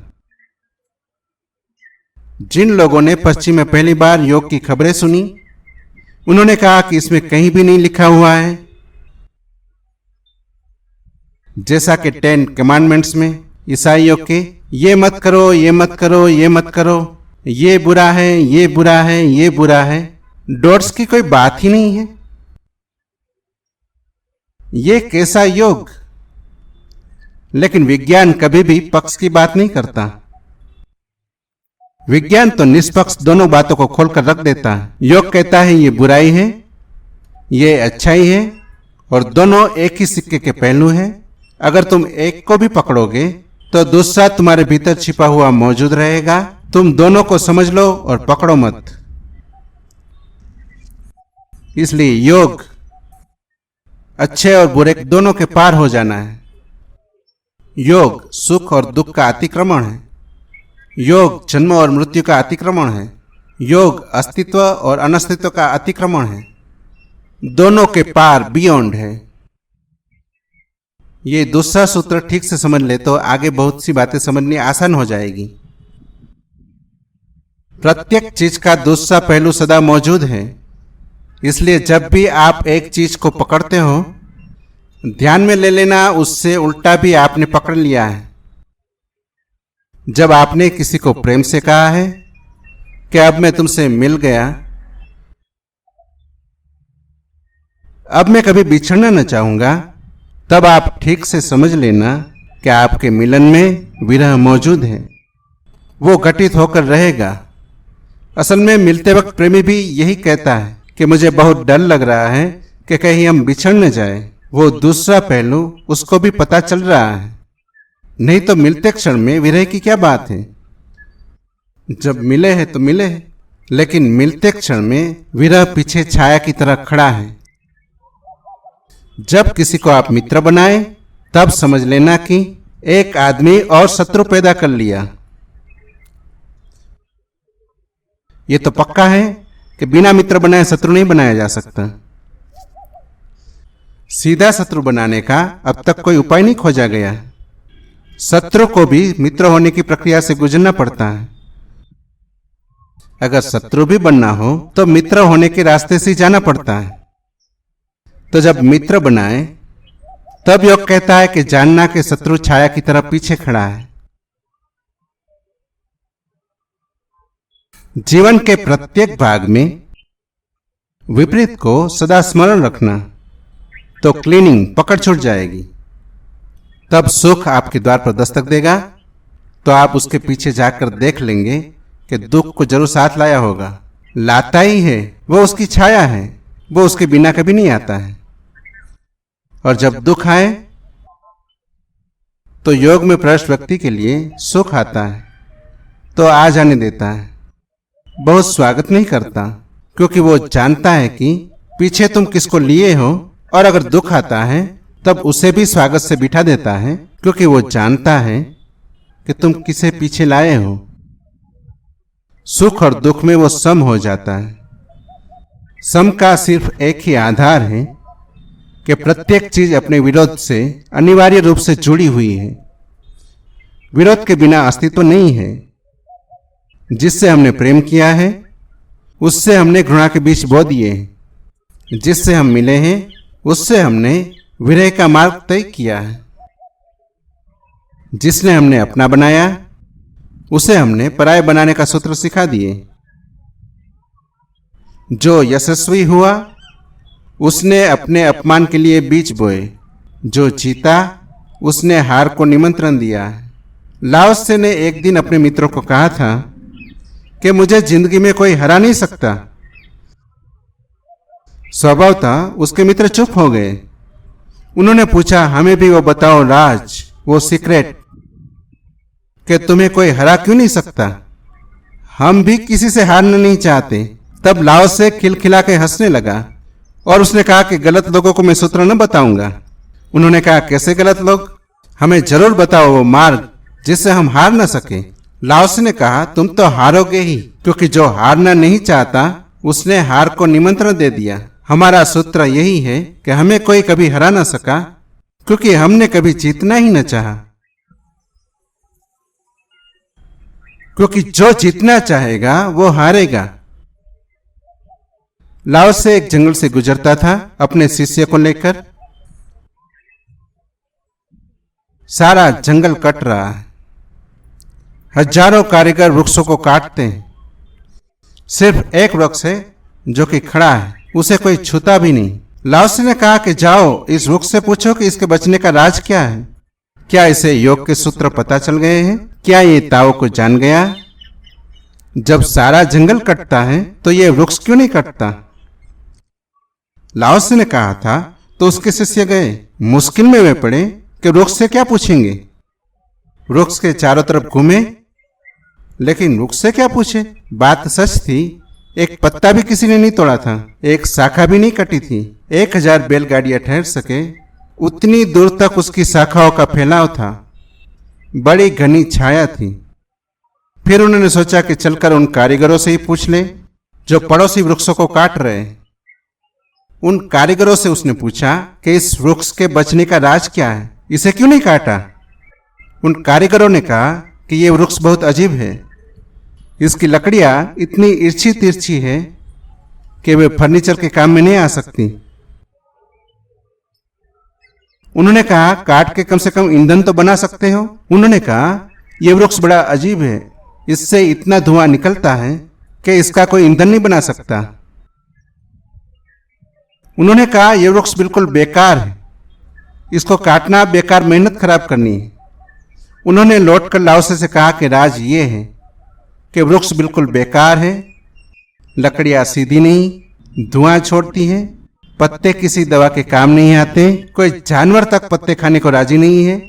जिन लोगों ने पश्चिम में पहली बार योग की खबरें सुनी उन्होंने कहा कि इसमें कहीं भी नहीं लिखा हुआ है, जैसा कि 10 कमांडमेंट्स में ईसाइयों के, ये मत करो, ये मत करो, ये मत करो, ये बुरा है, ये बुरा है, ये बुरा है। डॉट्स की कोई बात ही नहीं है। ये कैसा योग? लेकिन विज्ञान कभी भी पक्ष की बात नहीं करता। विज्ञान तो निष्पक्ष दोनों बातों को खोलकर रख देता है। योग कहता है ये बुराई है, ये अच्छाई है, और दोनों एक ही सिक्के के पहलू हैं। अगर तुम एक को भी पकड़ोगे तो दूसरा तुम्हारे भीतर छिपा हुआ मौजूद रहेगा। तुम दोनों को समझ लो और पकड़ो मत। इसलिए योग अच्छे और बुरे दोनों के पार हो जाना है। योग सुख और दुख का अतिक्रमण है। योग जन्म और मृत्यु का अतिक्रमण है। योग अस्तित्व और अनस्तित्व का अतिक्रमण है। दोनों के पार, बियॉन्ड है। ये दूसरा सूत्र ठीक से समझ ले तो आगे बहुत सी बातें समझनी आसान हो जाएगी। प्रत्येक चीज का दूसरा पहलू सदा मौजूद है। इसलिए जब भी आप एक चीज को पकड़ते हो ध्यान में ले लेना, उससे उल्टा भी आपने पकड़ लिया है। जब आपने किसी को प्रेम से कहा है कि अब मैं तुमसे मिल गया, अब मैं कभी बिछड़ना न चाहूंगा, तब आप ठीक से समझ लेना कि आपके मिलन में विरह मौजूद है, वो घटित होकर रहेगा। असल में मिलते वक्त प्रेमी भी यही कहता है कि मुझे बहुत डर लग रहा है कि कहीं हम बिछड़ न जाए। वो दूसरा पहलू उसको भी पता चल रहा है, नहीं तो मिलते क्षण में विरह की क्या बात है। जब मिले हैं तो मिले हैं, लेकिन मिलते क्षण में विरह पीछे छाया की तरह खड़ा है। जब किसी को आप मित्र बनाए, तब समझ लेना कि एक आदमी और शत्रु पैदा कर लिया। ये तो पक्का है कि बिना मित्र बनाए शत्रु नहीं बनाया जा सकता। सीधा शत्रु बनाने का अब तक कोई उपाय नहीं खोजा गया। शत्रु को भी मित्र होने की प्रक्रिया से गुजरना पड़ता है। अगर शत्रु भी बनना हो तो मित्र होने के रास्ते से जाना पड़ता है। तो जब मित्र बनाए, तब योग कहता है कि जानना कि शत्रु छाया की तरह पीछे खड़ा है। जीवन के प्रत्येक भाग में विपरीत को सदा स्मरण रखना, तो क्लीनिंग पकड़ छूट जाएगी। तब सुख आपके द्वार पर दस्तक देगा, तो आप उसके पीछे जाकर देख लेंगे कि दुख को जरूर साथ लाया होगा। लाता ही है, वो उसकी छाया है, वो उसके बिना कभी नहीं आता है। और जब दुख आए तो योग में प्रवेश व्यक्ति के लिए सुख आता है तो आ जाने देता है, बहुत स्वागत नहीं करता, क्योंकि वो जानता है कि पीछे तुम किसको लिए हो। और अगर दुख आता है तब उसे भी स्वागत से बिठा देता है, क्योंकि वो जानता है कि तुम किसे पीछे लाए हो। सुख और दुख में वो सम हो जाता है। सम का सिर्फ एक ही आधार है कि प्रत्येक चीज अपने विरोध से अनिवार्य रूप से जुड़ी हुई है। विरोध के बिना अस्तित्व नहीं है। जिससे हमने प्रेम किया है, उससे हमने घृणा के बीज बो दिए हैं। जिससे हम मिले हैं, उससे हमने विरह का मार्ग तय किया है। जिसने हमने अपना बनाया, उसे हमने पराये बनाने का सूत्र सिखा दिए। जो यशस्वी हुआ, उसने अपने अपमान के लिए बीज बोए। जो जीता, उसने हार को निमंत्रण दिया है। लाओ त्से ने एक दिन अपने मित्रों को कहा था कि मुझे जिंदगी में कोई हरा नहीं सकता। स्वभावतः उसके मित्र चुप हो गए। उन्होंने पूछा, हमें भी वो बताओ राज, वो सीक्रेट, कि तुम्हें कोई हरा क्यों नहीं सकता। हम भी किसी से हारना नहीं चाहते। तब लाओ त्से खिलखिला के हंसने लगा और उसने कहा कि गलत लोगों को मैं सूत्र न बताऊंगा। उन्होंने कहा, कैसे गलत लोग? हमें जरूर बताओ वो मार्ग जिससे हम हार न सके। लाओ त्से ने कहा, तुम तो हारोगे ही, क्योंकि जो हारना नहीं चाहता उसने हार को निमंत्रण दे दिया। हमारा सूत्र यही है कि हमें कोई कभी हरा न सका, क्योंकि हमने कभी जीतना ही न चाहा। क्योंकि जो जीतना चाहेगा वो हारेगा। लाओ त्से एक जंगल से गुजरता था अपने शिष्य को लेकर। सारा जंगल कट रहा है। हजारों कारीगर वृक्षों को काटते हैं। सिर्फ एक वृक्ष है जो कि खड़ा है, उसे कोई छूता भी नहीं। लाओ त्से ने कहा कि जाओ इस वृक्ष से पूछो कि इसके बचने का राज क्या है। क्या इसे योग के सूत्र पता चल गए हैं? क्या ये ताओ को जान गया? जब सारा जंगल कटता है तो ये वृक्ष क्यों नहीं कटता? लाओ त्से ने कहा था तो उसके शिष्य गए। मुश्किल में वे पड़े कि वृक्ष से क्या पूछेंगे। वृक्ष के चारों तरफ घूमे, लेकिन वृक्ष से क्या पूछे। बात सच थी, एक पत्ता भी किसी ने नहीं तोड़ा था, एक शाखा भी नहीं कटी थी। 1000 बैलगाड़ियां ठहर सके उतनी दूर तक उसकी शाखाओं का फैलाव था। बड़ी घनी छाया थी। फिर उन्होंने सोचा कि चलकर उन कारीगरों से ही पूछ ले जो पड़ोसी वृक्षों को काट रहे हैं। उन कारीगरों से उसने पूछा कि इस वृक्ष के बचने का राज क्या है, इसे क्यों नहीं काटा। उन कारीगरों ने कहा कि यह वृक्ष बहुत अजीब है। इसकी लकड़ियां इतनी इर्छी तिरछी है कि वे फर्नीचर के काम में नहीं आ सकती। उन्होंने कहा काट के कम से कम ईंधन तो बना सकते हो। उन्होंने कहा यह वृक्ष बड़ा अजीब है, इससे इतना धुआं निकलता है कि इसका कोई ईंधन नहीं बना सकता। उन्होंने कहा यह वृक्ष बिल्कुल बेकार है, इसको काटना बेकार मेहनत खराब करनी है। उन्होंने लौटकर लाओसे से कहा कि राज ये है कि वृक्ष बिल्कुल बेकार है, लकड़ियां सीधी नहीं, धुआं छोड़ती हैं, पत्ते किसी दवा के काम नहीं आते, कोई जानवर तक पत्ते खाने को राजी नहीं है।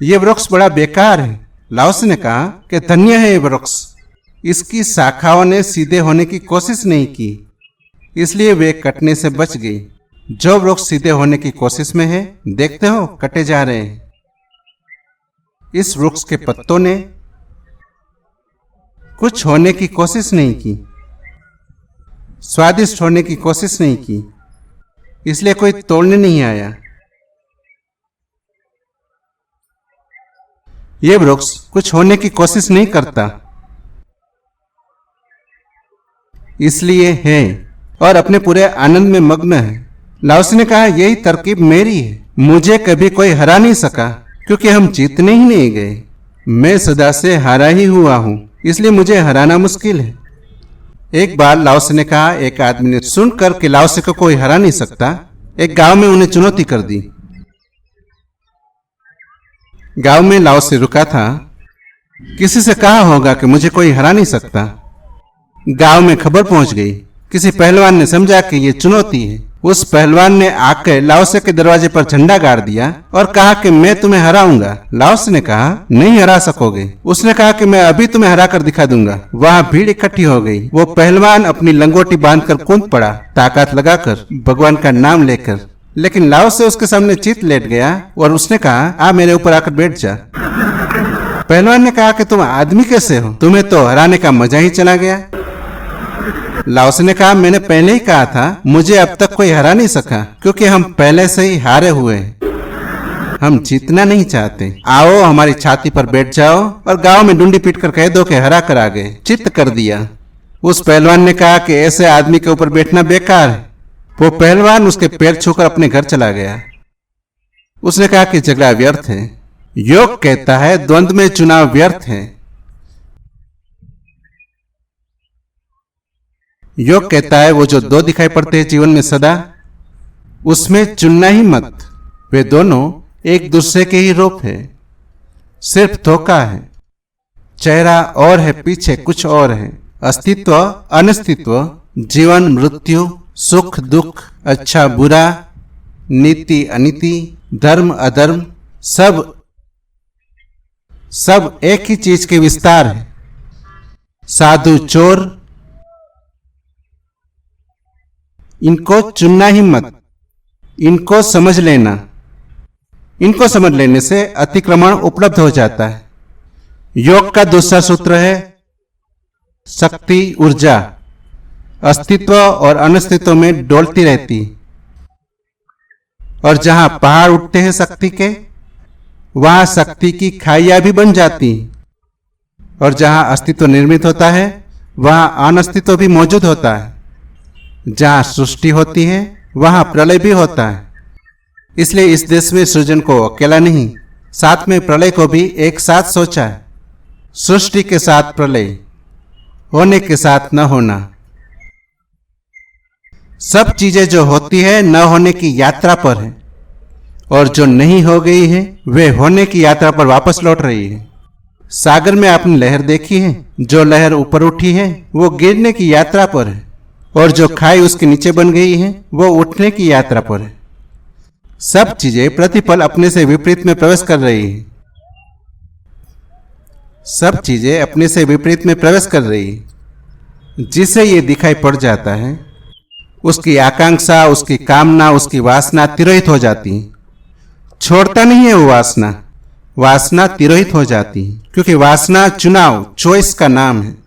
यह वृक्ष बड़ा बेकार है। लाओसे ने कहा कि धन्य है ये वृक्ष, इसकी शाखाओं ने सीधे होने की कोशिश नहीं की, इसलिए वे कटने से बच गई। जो वृक्ष सीधे होने की कोशिश में है, देखते हो कटे जा रहे हैं। इस वृक्ष के पत्तों ने कुछ होने की कोशिश नहीं की, स्वादिष्ट होने की कोशिश नहीं की, इसलिए कोई तोड़ने नहीं आया। यह वृक्ष कुछ होने की कोशिश नहीं करता, इसलिए है और अपने पूरे आनंद में मग्न है। लाओसे ने कहा यही तरकीब मेरी है, मुझे कभी कोई हरा नहीं सका क्योंकि हम जीतने ही नहीं गए। मैं सदा से हारा ही हुआ हूं, इसलिए मुझे हराना मुश्किल है। एक बार लाओसे ने कहा, एक आदमी ने सुनकर कि लाओसे को कोई हरा नहीं सकता, एक गांव में उन्हें चुनौती कर दी। गांव में लाओसे रुका था। किसी से कहा होगा कि मुझे कोई हरा नहीं सकता। गांव में खबर पहुंच गई। किसी पहलवान ने समझा कि ये चुनौती है। उस पहलवान ने आकर लाओसे के दरवाजे पर झंडा गाड़ दिया और कहा कि मैं तुम्हें हराऊंगा। लाओसे ने कहा नहीं हरा सकोगे। उसने कहा कि मैं अभी तुम्हें हरा कर दिखा दूंगा। वहां भीड़ इकट्ठी हो गई। वो पहलवान अपनी लंगोटी बांधकर कूद पड़ा, ताकत लगाकर, भगवान का नाम लेकर। लेकिन लाओसे उसके सामने चित लेट गया और उसने कहा आ मेरे ऊपर आकर बैठ जा। पहलवान ने कहा कि तुम आदमी कैसे हो, तुम्हें तो हराने का मजा ही चला गया। लाओसे ने कहा मैंने पहले ही कहा था मुझे अब तक कोई हरा नहीं सका क्योंकि हम पहले से ही हारे हुए हैं। हम जीतना नहीं चाहते। आओ हमारी छाती पर बैठ जाओ और गांव में डुंडी पीट कर कह दो कि हरा कर आ गए। चित्त कर दिया। उस पहलवान ने कहा कि ऐसे आदमी के ऊपर बैठना बेकार है। वो पहलवान उसके पैर छूकर अपने घर चला गया। उसने कहा कि झगड़ा व्यर्थ है। योग कहता है द्वंद्व में चुनाव व्यर्थ है। योग कहता है वो जो दो दिखाई पड़ते हैं जीवन में सदा, उसमें चुनना ही मत। वे दोनों एक दूसरे के ही रूप है, सिर्फ धोखा है। चेहरा और है, पीछे कुछ और है। अस्तित्व अनस्तित्व, जीवन मृत्यु, सुख दुख, अच्छा बुरा, नीति अनीति, धर्म अधर्म, सब एक ही चीज के विस्तार है। साधु चोर, इनको चुनना ही मत, इनको समझ लेना। इनको समझ लेने से अतिक्रमण उपलब्ध हो जाता है। योग का दूसरा सूत्र है शक्ति ऊर्जा। अस्तित्व और अनस्तित्व में डोलती रहती, और जहां पहाड़ उठते हैं शक्ति के, वहां शक्ति की खाइयां भी बन जाती, और जहां अस्तित्व निर्मित होता है वहां अनस्तित्व भी मौजूद होता है। जहां सृष्टि होती है वहां प्रलय भी होता है। इसलिए इस देश में सृजन को अकेला नहीं, साथ में प्रलय को भी एक साथ सोचा है। सृष्टि के साथ प्रलय, होने के साथ न होना। सब चीजें जो होती है न होने की यात्रा पर है, और जो नहीं हो गई है वे होने की यात्रा पर वापस लौट रही है। सागर में आपने लहर देखी है? जो लहर ऊपर उठी है वो गिरने की यात्रा पर है, और जो खाई उसके नीचे बन गई है वो उठने की यात्रा पर है। सब चीजें प्रतिपल अपने से विपरीत में प्रवेश कर रही है। सब चीजें अपने से विपरीत में प्रवेश कर रही है। जिसे ये दिखाई पड़ जाता है उसकी आकांक्षा, उसकी कामना, उसकी वासना तिरोहित हो जाती है। छोड़ता नहीं है वो वासना, वासना तिरोहित हो जाती है, क्योंकि वासना चुनाव, चॉइस का नाम है।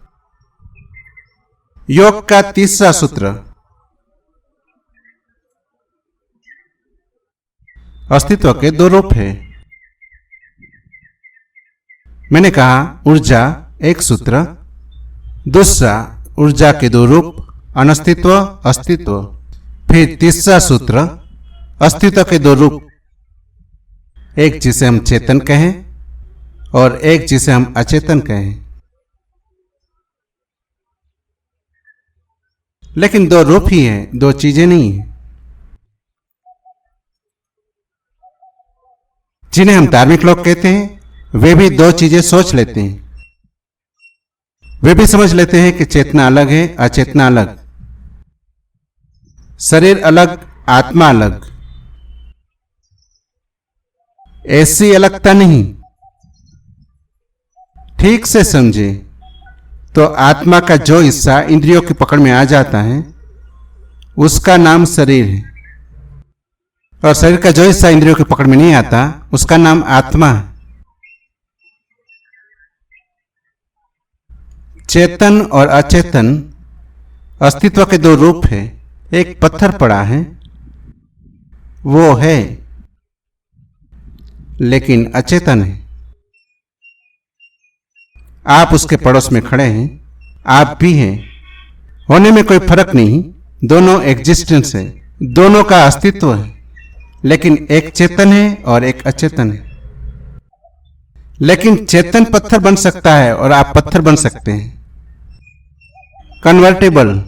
योग का तीसरा सूत्र अस्तित्व के दो रूप है। मैंने कहा ऊर्जा एक सूत्र, दूसरा ऊर्जा के दो रूप, अनस्तित्व अस्तित्व। फिर तीसरा सूत्र अस्तित्व के दो रूप, एक जिसे हम चेतन कहें और एक जिसे हम अचेतन कहें। लेकिन दो रूप ही हैं, दो चीजें नहीं हैं। जिन्हें हम धार्मिक लोग कहते हैं वे भी दो चीजें सोच लेते हैं। वे भी समझ लेते हैं कि चेतना अलग है, अचेतना अलग, शरीर अलग, आत्मा अलग। ऐसी अलगता नहीं। ठीक से समझे तो आत्मा का जो हिस्सा इंद्रियों की पकड़ में आ जाता है उसका नाम शरीर है, और शरीर का जो हिस्सा इंद्रियों की पकड़ में नहीं आता उसका नाम आत्मा है। चेतन और अचेतन अस्तित्व के दो रूप हैं। एक पत्थर पड़ा है, वो है लेकिन अचेतन है। आप उसके पड़ोस में खड़े हैं, आप भी हैं। होने में कोई फर्क नहीं, दोनों एग्जिस्टेंस है, दोनों का अस्तित्व है, लेकिन एक चेतन है और एक अचेतन है। लेकिन चेतन पत्थर बन सकता है और आप पत्थर बन सकते हैं, कन्वर्टेबल।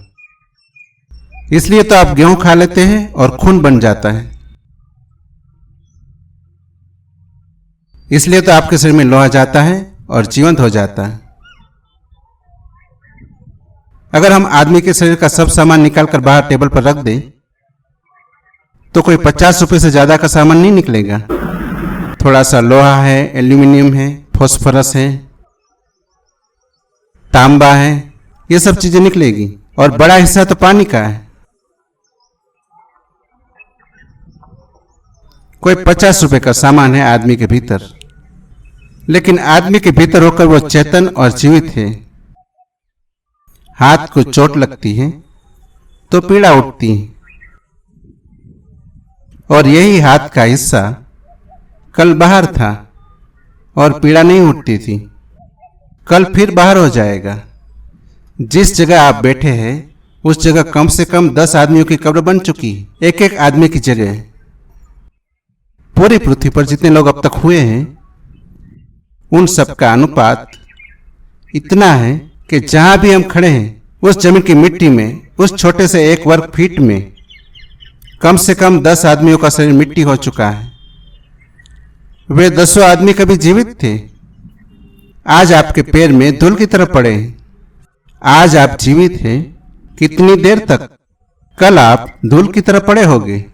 इसलिए तो आप गेहूं खा लेते हैं और खून बन जाता है। इसलिए तो आपके शरीर में लोहा जाता है और जीवंत हो जाता है। अगर हम आदमी के शरीर का सब सामान निकालकर बाहर टेबल पर रख दें तो कोई 50 रुपए से ज्यादा का सामान नहीं निकलेगा। थोड़ा सा लोहा है, एल्यूमिनियम है, फास्फोरस है, तांबा है, ये सब चीजें निकलेगी। और बड़ा हिस्सा तो पानी का है। कोई 50 रुपए का सामान है आदमी के भीतर, लेकिन आदमी के भीतर होकर वो चेतन और जीवित है। हाथ को चोट लगती है तो पीड़ा उठती है, और यही हाथ का हिस्सा कल बाहर था और पीड़ा नहीं उठती थी, कल फिर बाहर हो जाएगा। जिस जगह आप बैठे हैं उस जगह कम से कम 10 आदमियों की कब्र बन चुकी है, एक एक आदमी की जगह। पूरी पृथ्वी पर जितने लोग अब तक हुए हैं उन सब का अनुपात इतना है कि जहां भी हम खड़े हैं उस जमीन की मिट्टी में, उस छोटे से 1 वर्ग फीट में कम से कम 10 आदमियों का शरीर मिट्टी हो चुका है। वे 10 आदमी कभी जीवित थे। आज आपके पैर में धूल की तरह पड़े हैं। आज आप जीवित हैं, कितनी देर तक? कल आप धूल की तरह पड़े होंगे।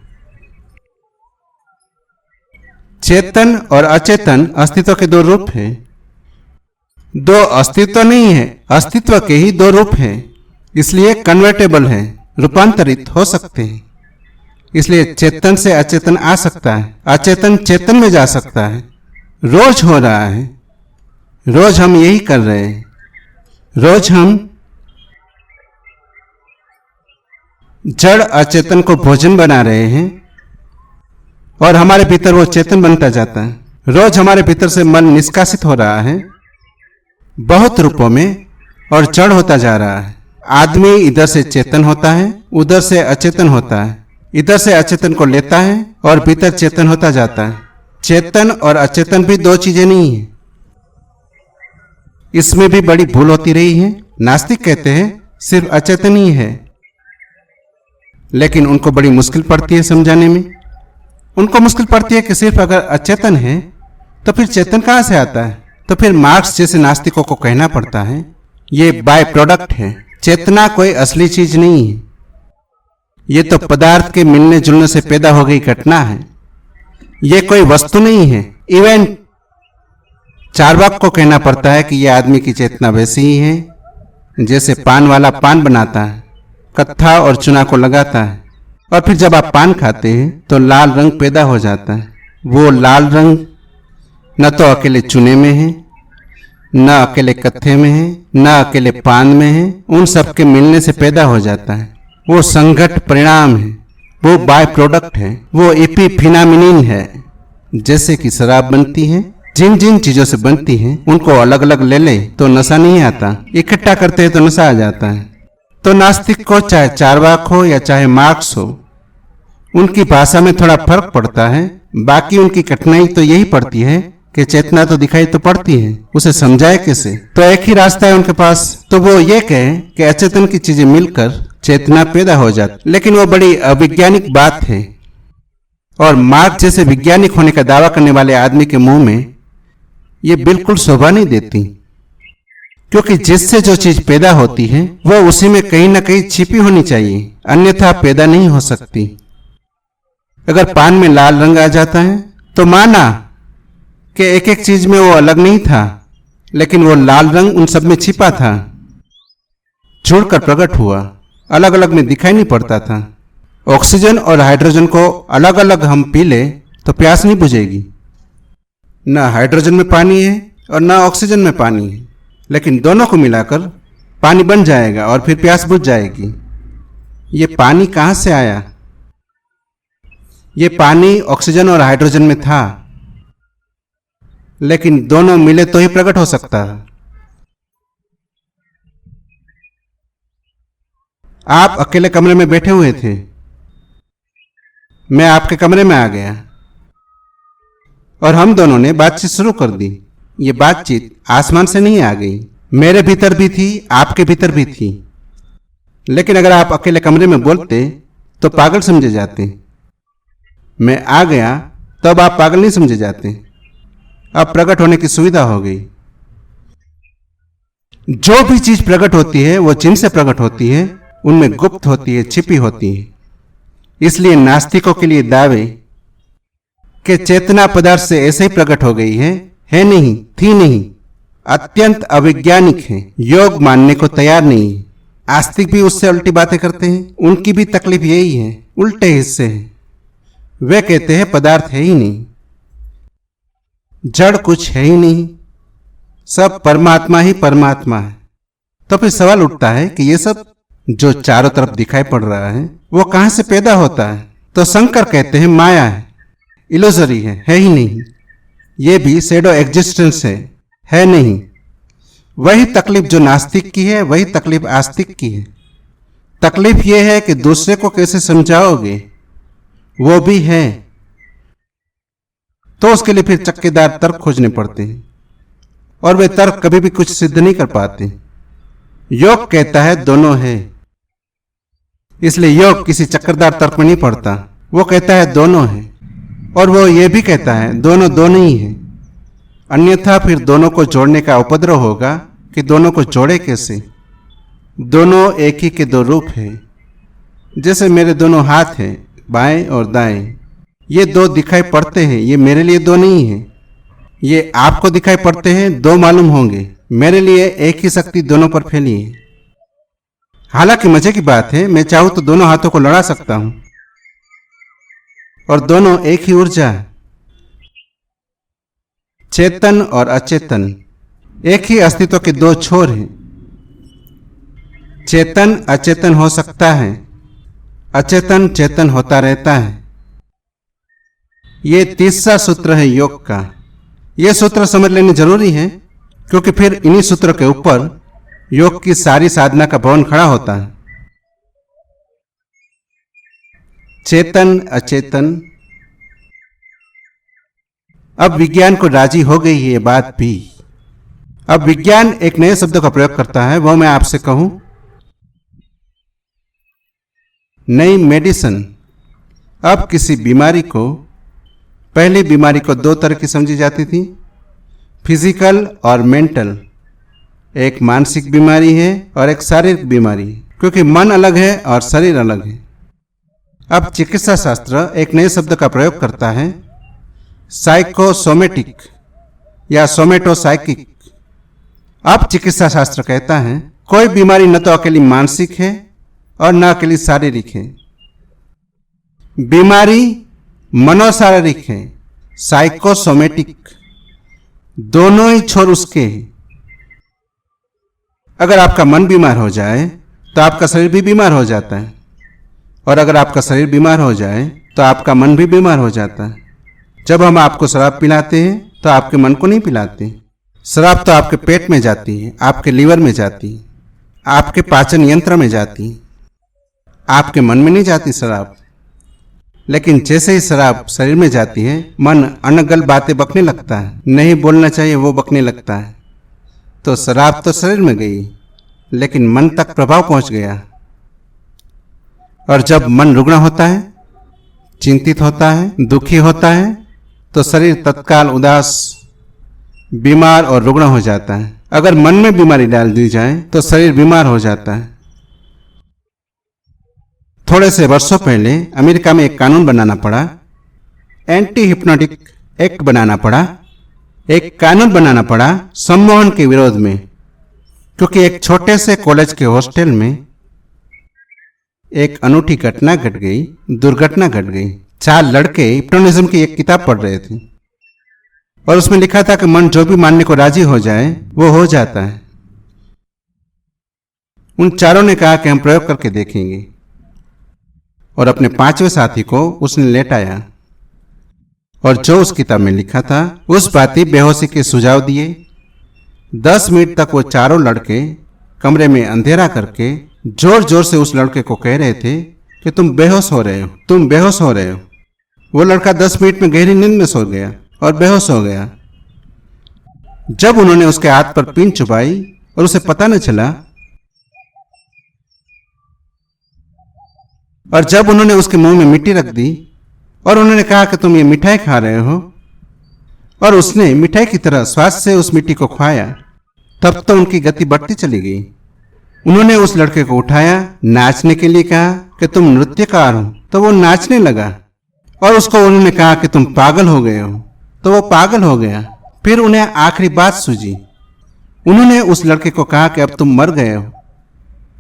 चेतन और अचेतन अस्तित्व के दो रूप हैं। दो अस्तित्व नहीं है, अस्तित्व के ही दो रूप हैं। इसलिए कन्वर्टेबल है, रूपांतरित हो सकते हैं। इसलिए चेतन से अचेतन आ सकता है, अचेतन चेतन में जा सकता है। रोज हो रहा है, रोज हम यही कर रहे हैं। रोज हम जड़ अचेतन को भोजन बना रहे हैं और हमारे भीतर वो चेतन बनता जाता है। रोज हमारे भीतर से मन निष्कासित हो रहा है बहुत रूपों में और जड़ होता जा रहा है। आदमी इधर से चेतन होता है, उधर से अचेतन होता है, इधर से अचेतन को लेता है और भीतर चेतन होता जाता है। चेतन और अचेतन भी दो चीजें नहीं है। इसमें भी बड़ी भूल होती रही है। नास्तिक कहते हैं सिर्फ अचेतन ही है, लेकिन उनको बड़ी मुश्किल पड़ती है समझाने में। उनको मुश्किल पड़ती है कि सिर्फ अगर अचेतन है तो फिर चेतन कहां से आता है। तो फिर मार्क्स जैसे नास्तिकों को कहना पड़ता है ये बाय प्रोडक्ट है, चेतना कोई असली चीज नहीं है, ये तो पदार्थ के मिलने जुलने से पैदा हो गई घटना है, ये कोई वस्तु नहीं है, इवेंट। चार्वाक को कहना पड़ता है कि यह आदमी की चेतना वैसी ही है जैसे पान वाला पान बनाता है, कत्था और चुना को लगाता है, और फिर जब आप पान खाते हैं तो लाल रंग पैदा हो जाता है। वो लाल रंग न तो अकेले चुने में है, न अकेले कत्थे में है, न अकेले पान में है, उन सब के मिलने से पैदा हो जाता है। वो संघट परिणाम है, वो बाय प्रोडक्ट है, वो एपिफिनामिनिन है। जैसे कि शराब बनती है, जिन जिन चीजों से बनती है उनको अलग अलग ले ले तो नशा नहीं आता, इकट्ठा करते हैं तो नशा आ जाता है। तो नास्तिक को चाहे चार्वाक हो या चाहे मार्क्स हो, उनकी भाषा में थोड़ा फर्क पड़ता है। बाकी उनकी कठिनाई तो यही पड़ती है कि चेतना तो दिखाई तो पड़ती है, उसे समझाए कैसे। तो एक ही रास्ता है उनके पास, तो वो ये कहे कि अचेतन की चीजें मिलकर चेतना पैदा हो जाती। लेकिन वो बड़ी अवैज्ञानिक बात है और मार्क्स जैसे वैज्ञानिक होने का दावा करने वाले आदमी के मुंह में ये बिल्कुल शोभा नहीं देती, क्योंकि जिससे जो चीज पैदा होती है वो उसी में कहीं ना कहीं छिपी होनी चाहिए, अन्यथा पैदा नहीं हो सकती। अगर पान में लाल रंग आ जाता है तो माना कि एक एक चीज में वो अलग नहीं था, लेकिन वो लाल रंग उन सब में छिपा था, जुड़कर प्रकट हुआ, अलग अलग में दिखाई नहीं पड़ता था। ऑक्सीजन और हाइड्रोजन को अलग अलग हम पी ले तो प्यास नहीं बुझेगी। न हाइड्रोजन में पानी है और न ऑक्सीजन में पानी है, लेकिन दोनों को मिलाकर पानी बन जाएगा और फिर प्यास बुझ जाएगी। ये पानी कहाँ से आया? ये पानी ऑक्सीजन और हाइड्रोजन में था, लेकिन दोनों मिले तो ही प्रकट हो सकता है। आप अकेले कमरे में बैठे हुए थे, मैं आपके कमरे में आ गया और हम दोनों ने बातचीत शुरू कर दी। ये बातचीत आसमान से नहीं आ गई, मेरे भीतर भी थी, आपके भीतर भी थी। लेकिन अगर आप अकेले कमरे में बोलते तो पागल समझे जाते। मैं आ गया तब आप पागल नहीं समझे जाते। अब प्रकट होने की सुविधा हो गई। जो भी चीज प्रकट होती है वो जिनसे प्रकट होती है उनमें गुप्त होती है, छिपी होती है। इसलिए नास्तिकों के लिए दावे कि चेतना पदार्थ से ऐसे ही प्रकट हो गई है नहीं, थी नहीं, अत्यंत अवैज्ञानिक है, योग मानने को तैयार नहीं है। आस्तिक भी उससे उल्टी बातें करते हैं, उनकी भी तकलीफ यही है, उल्टे हिस्से है। वे कहते हैं पदार्थ है ही नहीं, जड़ कुछ है ही नहीं, सब परमात्मा ही परमात्मा है। तो फिर सवाल उठता है कि ये सब जो चारों तरफ दिखाई पड़ रहा है वो कहां से पैदा होता है? तो शंकर कहते हैं माया है, इल्यूजरी है ही नहीं। ये भी शैडो एग्जिस्टेंस है नहीं। वही तकलीफ जो नास्तिक की है वही तकलीफ आस्तिक की है। तकलीफ ये है कि दूसरे को कैसे समझाओगे, वो भी है, तो उसके लिए फिर चक्केदार तर्क खोजने पड़ते हैं और वे तर्क कभी भी कुछ सिद्ध नहीं कर पाते। योग कहता है दोनों है, इसलिए योग किसी चक्करदार तर्क में नहीं पड़ता। वो कहता है दोनों है और वो ये भी कहता है दोनों दो नहीं है, अन्यथा फिर दोनों को जोड़ने का उपद्रव होगा कि दोनों को जोड़े कैसे। दोनों एक ही के दो रूप है। जैसे मेरे दोनों हाथ हैं, बाएं और दाएं, ये दो दिखाई पड़ते हैं, ये मेरे लिए दो नहीं है। ये आपको दिखाई पड़ते हैं, दो मालूम होंगे, मेरे लिए एक ही शक्ति दोनों पर फैली है। हालांकि मजे की बात है, मैं चाहूं तो दोनों हाथों को लड़ा सकता हूं और दोनों एक ही ऊर्जा है। चेतन और अचेतन एक ही अस्तित्व के दो छोर हैं। चेतन अचेतन हो सकता है, अचेतन चेतन होता रहता है। ये तीसरा सूत्र है योग का। यह सूत्र समझ लेने जरूरी है, क्योंकि फिर इन्हीं सूत्रों के ऊपर योग की सारी साधना का भवन खड़ा होता है। चेतन अचेतन। अब विज्ञान को राजी हो गई है ये बात भी। अब विज्ञान एक नए शब्द का प्रयोग करता है, वो मैं आपसे कहूं, नई मेडिसिन। अब किसी बीमारी को, पहले बीमारी को दो तरह की समझी जाती थी, फिजिकल और मेंटल। एक मानसिक बीमारी है और एक शारीरिक बीमारी है, क्योंकि मन अलग है और शरीर अलग है। अब चिकित्सा शास्त्र एक नए शब्द का प्रयोग करता है, साइकोसोमेटिक या सोमेटोसाइकिक। अब चिकित्सा शास्त्र कहता है कोई बीमारी न तो अकेली मानसिक है और न अकेली शारीरिक है, बीमारी मनोशारीरिक है, साइकोसोमेटिक। दोनों ही छोर उसके हैं। अगर आपका मन बीमार हो जाए तो आपका शरीर भी बीमार हो जाता है, और अगर आपका शरीर बीमार हो जाए तो आपका मन भी बीमार हो जाता है। जब हम आपको शराब पिलाते हैं तो आपके मन को नहीं पिलाते। शराब तो आपके पेट में जाती है, आपके लीवर में जाती है, आपके पाचन यंत्र में जाती है, आपके मन में नहीं जाती शराब। लेकिन जैसे ही शराब शरीर में जाती है, मन अनगल बातें बकने लगता है, नहीं बोलना चाहिए वो बकने लगता है। तो शराब तो शरीर में गई, लेकिन मन तक प्रभाव पहुंच गया। और जब मन रुग्ण होता है, चिंतित होता है, दुखी होता है, तो शरीर तत्काल उदास, बीमार और रुग्ण हो जाता है। अगर मन में बीमारी डाल दी जाए तो शरीर बीमार हो जाता है। थोड़े से वर्षों पहले अमेरिका में एक कानून बनाना पड़ा, एंटी हिप्नोटिक एक्ट बनाना पड़ा, एक कानून बनाना पड़ा सम्मोहन के विरोध में, क्योंकि एक छोटे से कॉलेज के हॉस्टल में एक अनूठी घटना घट गई, दुर्घटना घट गई। 4 लड़के हिप्नोटिज्म की एक किताब पढ़ रहे थे और उसमें लिखा था कि मन जो भी मानने को राजी हो जाए वो हो जाता है। उन चारों ने कहा कि हम प्रयोग करके देखेंगे, और अपने 5वें साथी को उसने लेटाया और जो उस किताब में लिखा था उस बाती बेहोशी के सुझाव दिए। 10 मिनट तक वो चारों लड़के कमरे में अंधेरा करके जोर जोर से उस लड़के को कह रहे थे कि तुम बेहोश हो रहे हो, तुम बेहोश हो रहे हो। वो लड़का 10 मिनट में गहरी नींद में सो गया और बेहोश हो गया। जब उन्होंने उसके हाथ पर पिन चुभाई और उसे पता न चला, और जब उन्होंने उसके मुंह में मिट्टी रख दी और उन्होंने कहा कि तुम ये मिठाई खा रहे हो, और उसने मिठाई की तरह स्वाद से उस मिट्टी को खाया, तब तो उनकी गति बढ़ती चली गई। उन्होंने उस लड़के को उठाया, नाचने के लिए कहा कि तुम नृत्यकार हो, तो वो नाचने लगा। और उसको उन्होंने कहा कि तुम पागल हो गए हो, तो वो पागल हो गया। फिर उन्हें आखिरी बात सूझी। उन्होंने उस लड़के को कहा कि अब तुम मर गए हो,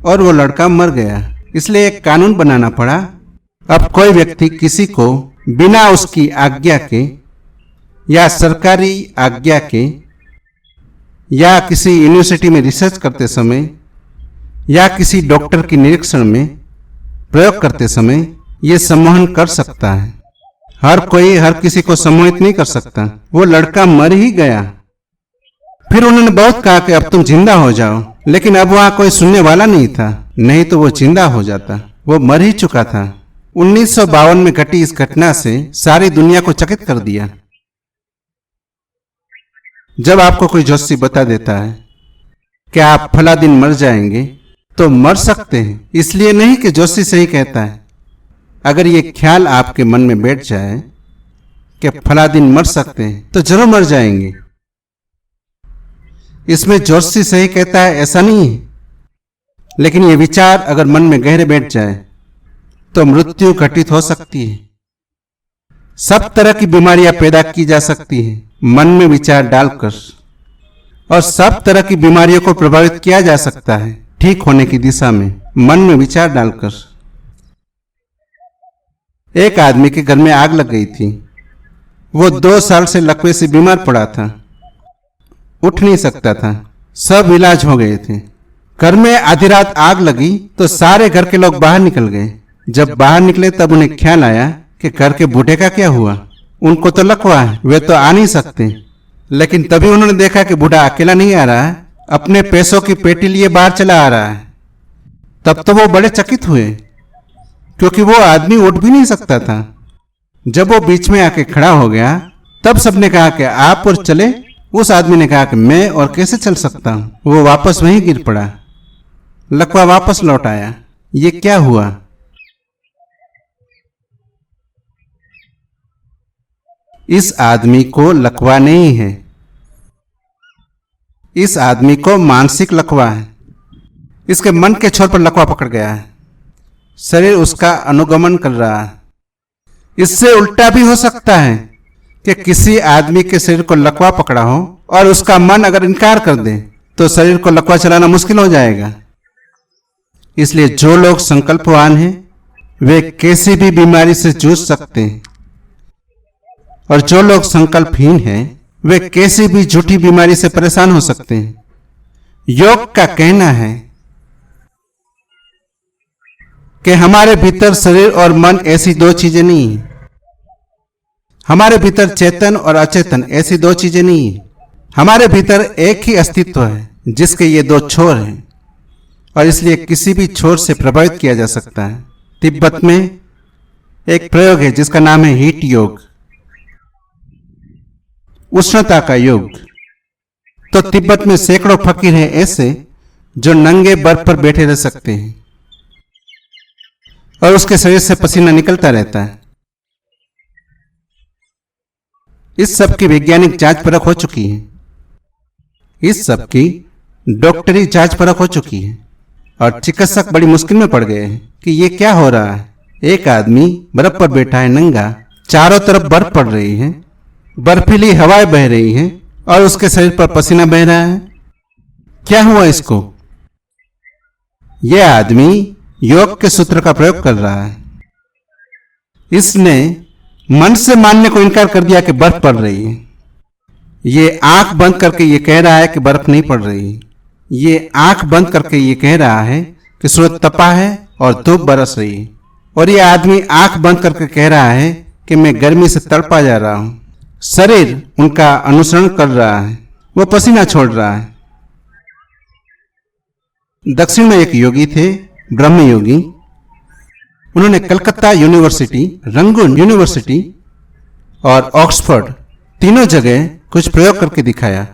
और वो लड़का मर गया। इसलिए एक कानून बनाना पड़ा, अब कोई व्यक्ति किसी को बिना उसकी आज्ञा के या सरकारी आज्ञा के या किसी यूनिवर्सिटी में रिसर्च करते समय या किसी डॉक्टर की निरीक्षण में प्रयोग करते समय ये सम्मोहन कर सकता है। हर कोई हर किसी को सम्मोहित नहीं कर सकता। वो लड़का मर ही गया। फिर उन्होंने बहुत कहा कि अब तुम जिंदा हो जाओ, लेकिन अब वहां कोई सुनने वाला नहीं था, नहीं तो वो जिंदा हो जाता। वो मर ही चुका था। 1952 में घटी इस घटना से सारी दुनिया को चकित कर दिया। जब आपको कोई जोशी बता देता है कि आप फला दिन मर जाएंगे, तो मर सकते हैं, इसलिए नहीं कि जोशी सही कहता है। अगर ये ख्याल आपके मन में बैठ जाए कि फला दिन मर सकते हैं, तो जरूर मर जाएंगे। इसमें जोशी सही कहता है ऐसा नहीं है, लेकिन ये विचार अगर मन में गहरे बैठ जाए तो मृत्यु घटित हो सकती है। सब तरह की बीमारियां पैदा की जा सकती है मन में विचार डालकर, और सब तरह की बीमारियों को प्रभावित किया जा सकता है ठीक होने की दिशा में मन में विचार डालकर। एक आदमी के घर में आग लग गई थी। वो 2 साल से लकवे से बीमार पड़ा था, उठ नहीं सकता था, सब इलाज हो गए थे। घर में आधी रात आग लगी तो सारे घर के लोग बाहर निकल गए। जब बाहर निकले तब उन्हें ख्याल आया कि घर के बूढ़े का क्या हुआ। उनको तो लकवा है, वे तो आ नहीं सकते। लेकिन तभी उन्होंने देखा कि बूढ़ा अकेला नहीं आ रहा है, अपने पैसों की पेटी लिए बाहर चला आ रहा है। तब तो वो बड़े चकित हुए, क्योंकि वो आदमी उठ भी नहीं सकता था। जब वो बीच में आके खड़ा हो गया, तब सबने कहा कि आप और चले। उस आदमी ने कहा कि मैं और कैसे चल सकता हूं। वो वापस वहीं गिर पड़ा। लकवा वापस लौट आया। ये क्या हुआ? इस आदमी को लकवा नहीं है, इस आदमी को मानसिक लकवा है। इसके मन के छोर पर लकवा पकड़ गया है, शरीर उसका अनुगमन कर रहा है। इससे उल्टा भी हो सकता है कि किसी आदमी के शरीर को लकवा पकड़ा हो और उसका मन अगर इनकार कर दे तो शरीर को लकवा चलाना मुश्किल हो जाएगा। इसलिए जो लोग संकल्पवान हैं वे किसी भी बीमारी से जूझ सकते हैं, और जो लोग संकल्पहीन हैं वे किसी भी झूठी बीमारी से परेशान हो सकते हैं। योग का कहना है कि हमारे भीतर शरीर और मन ऐसी 2 चीजें नहीं है। हमारे भीतर चेतन और अचेतन ऐसी 2 चीजें नहीं है। हमारे भीतर एक ही अस्तित्व है जिसके ये 2 छोर हैं, और इसलिए किसी भी छोर से प्रभावित किया जा सकता है। तिब्बत में एक प्रयोग है जिसका नाम है हीट योग, उष्णता का योग। तो तिब्बत में सैकड़ों फकीर हैं ऐसे जो नंगे बर्फ पर बैठे रह सकते हैं और उसके शरीर से पसीना निकलता रहता है। इस सब की वैज्ञानिक जांच परख हो चुकी है, इस सब की डॉक्टरी जांच परख हो चुकी है और चिकित्सक बड़ी मुश्किल में पड़ गए हैं कि ये क्या हो रहा है। एक आदमी बर्फ पर बैठा है नंगा, चारों तरफ बर्फ पड़ रही है, बर्फीली हवाएं बह रही हैं और उसके शरीर पर पसीना बह रहा है। क्या हुआ इसको? यह आदमी योग के सूत्र का प्रयोग कर रहा है। इसने मन से मानने को इनकार कर दिया कि बर्फ पड़ रही है। ये आंख बंद करके ये कह रहा है कि बर्फ नहीं पड़ रही। ये आंख बंद करके ये कह रहा है कि सूरज तपा है और धूप बरस रही है। और ये आदमी आंख बंद करके कह रहा है कि मैं गर्मी से तड़पा जा रहा हूं। शरीर उनका अनुसरण कर रहा है, वो पसीना छोड़ रहा है। दक्षिण में एक योगी थे, ब्रह्म योगी। उन्होंने कलकत्ता यूनिवर्सिटी, रंगून यूनिवर्सिटी और ऑक्सफोर्ड तीनों जगह कुछ प्रयोग करके दिखाया।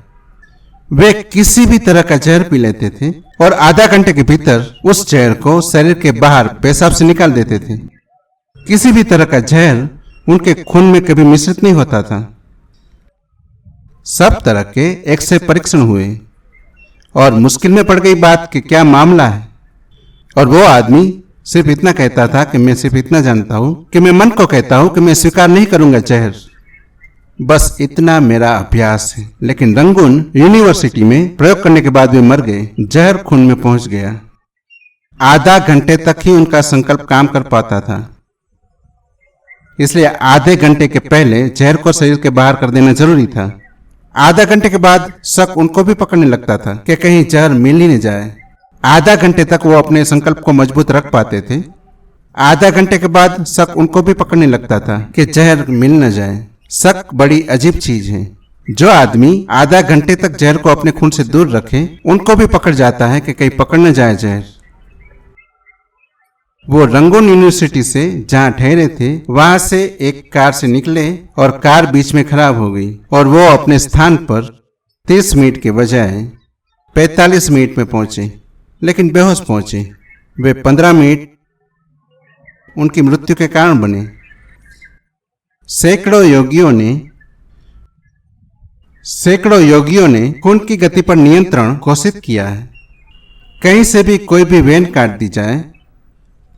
वे किसी भी तरह का जहर पी लेते थे और आधा घंटे के भीतर उस जहर को शरीर के बाहर पेशाब से निकाल देते थे। किसी भी तरह का जहर उनके खून में कभी मिश्रित नहीं होता था। सब तरह के एक्स-रे परीक्षण हुए और मुश्किल में पड़ गई बात कि क्या मामला है। और वो आदमी सिर्फ इतना कहता था कि मैं सिर्फ इतना जानता हूं कि मैं मन को कहता हूं कि मैं स्वीकार नहीं करूंगा जहर, बस इतना मेरा अभ्यास है। लेकिन रंगून यूनिवर्सिटी में प्रयोग करने के बाद वे मर गए। जहर खून में पहुंच गया। आधा घंटे तक ही उनका संकल्प काम कर पाता था, इसलिए आधे घंटे के पहले जहर को शरीर के बाहर कर देना जरूरी था। आधा घंटे के बाद शक उनको भी पकड़ने लगता था कि कहीं जहर मिल ही न जाए। आधा घंटे तक वो अपने संकल्प को मजबूत रख पाते थे। आधा घंटे के बाद शक उनको भी पकड़ने लगता था कि जहर मिल न जाए। शक बड़ी अजीब चीज है। जो आदमी आधा घंटे तक जहर को अपने खून से दूर रखे, उनको भी पकड़ जाता है कि कहीं पकड़ न जाए जहर। वो रंगून यूनिवर्सिटी से जहां ठहरे थे, वहां से एक कार से निकले और कार बीच में खराब हो गई और वो अपने स्थान पर 30 मिनट के बजाय 45 मिनट में पहुंचे, लेकिन बेहोश पहुंचे। वे 15 मिनट उनकी मृत्यु के कारण बने। सैकड़ों योगियों ने खून की गति पर नियंत्रण घोषित किया है। कहीं से भी कोई भी वेन काट दी जाए,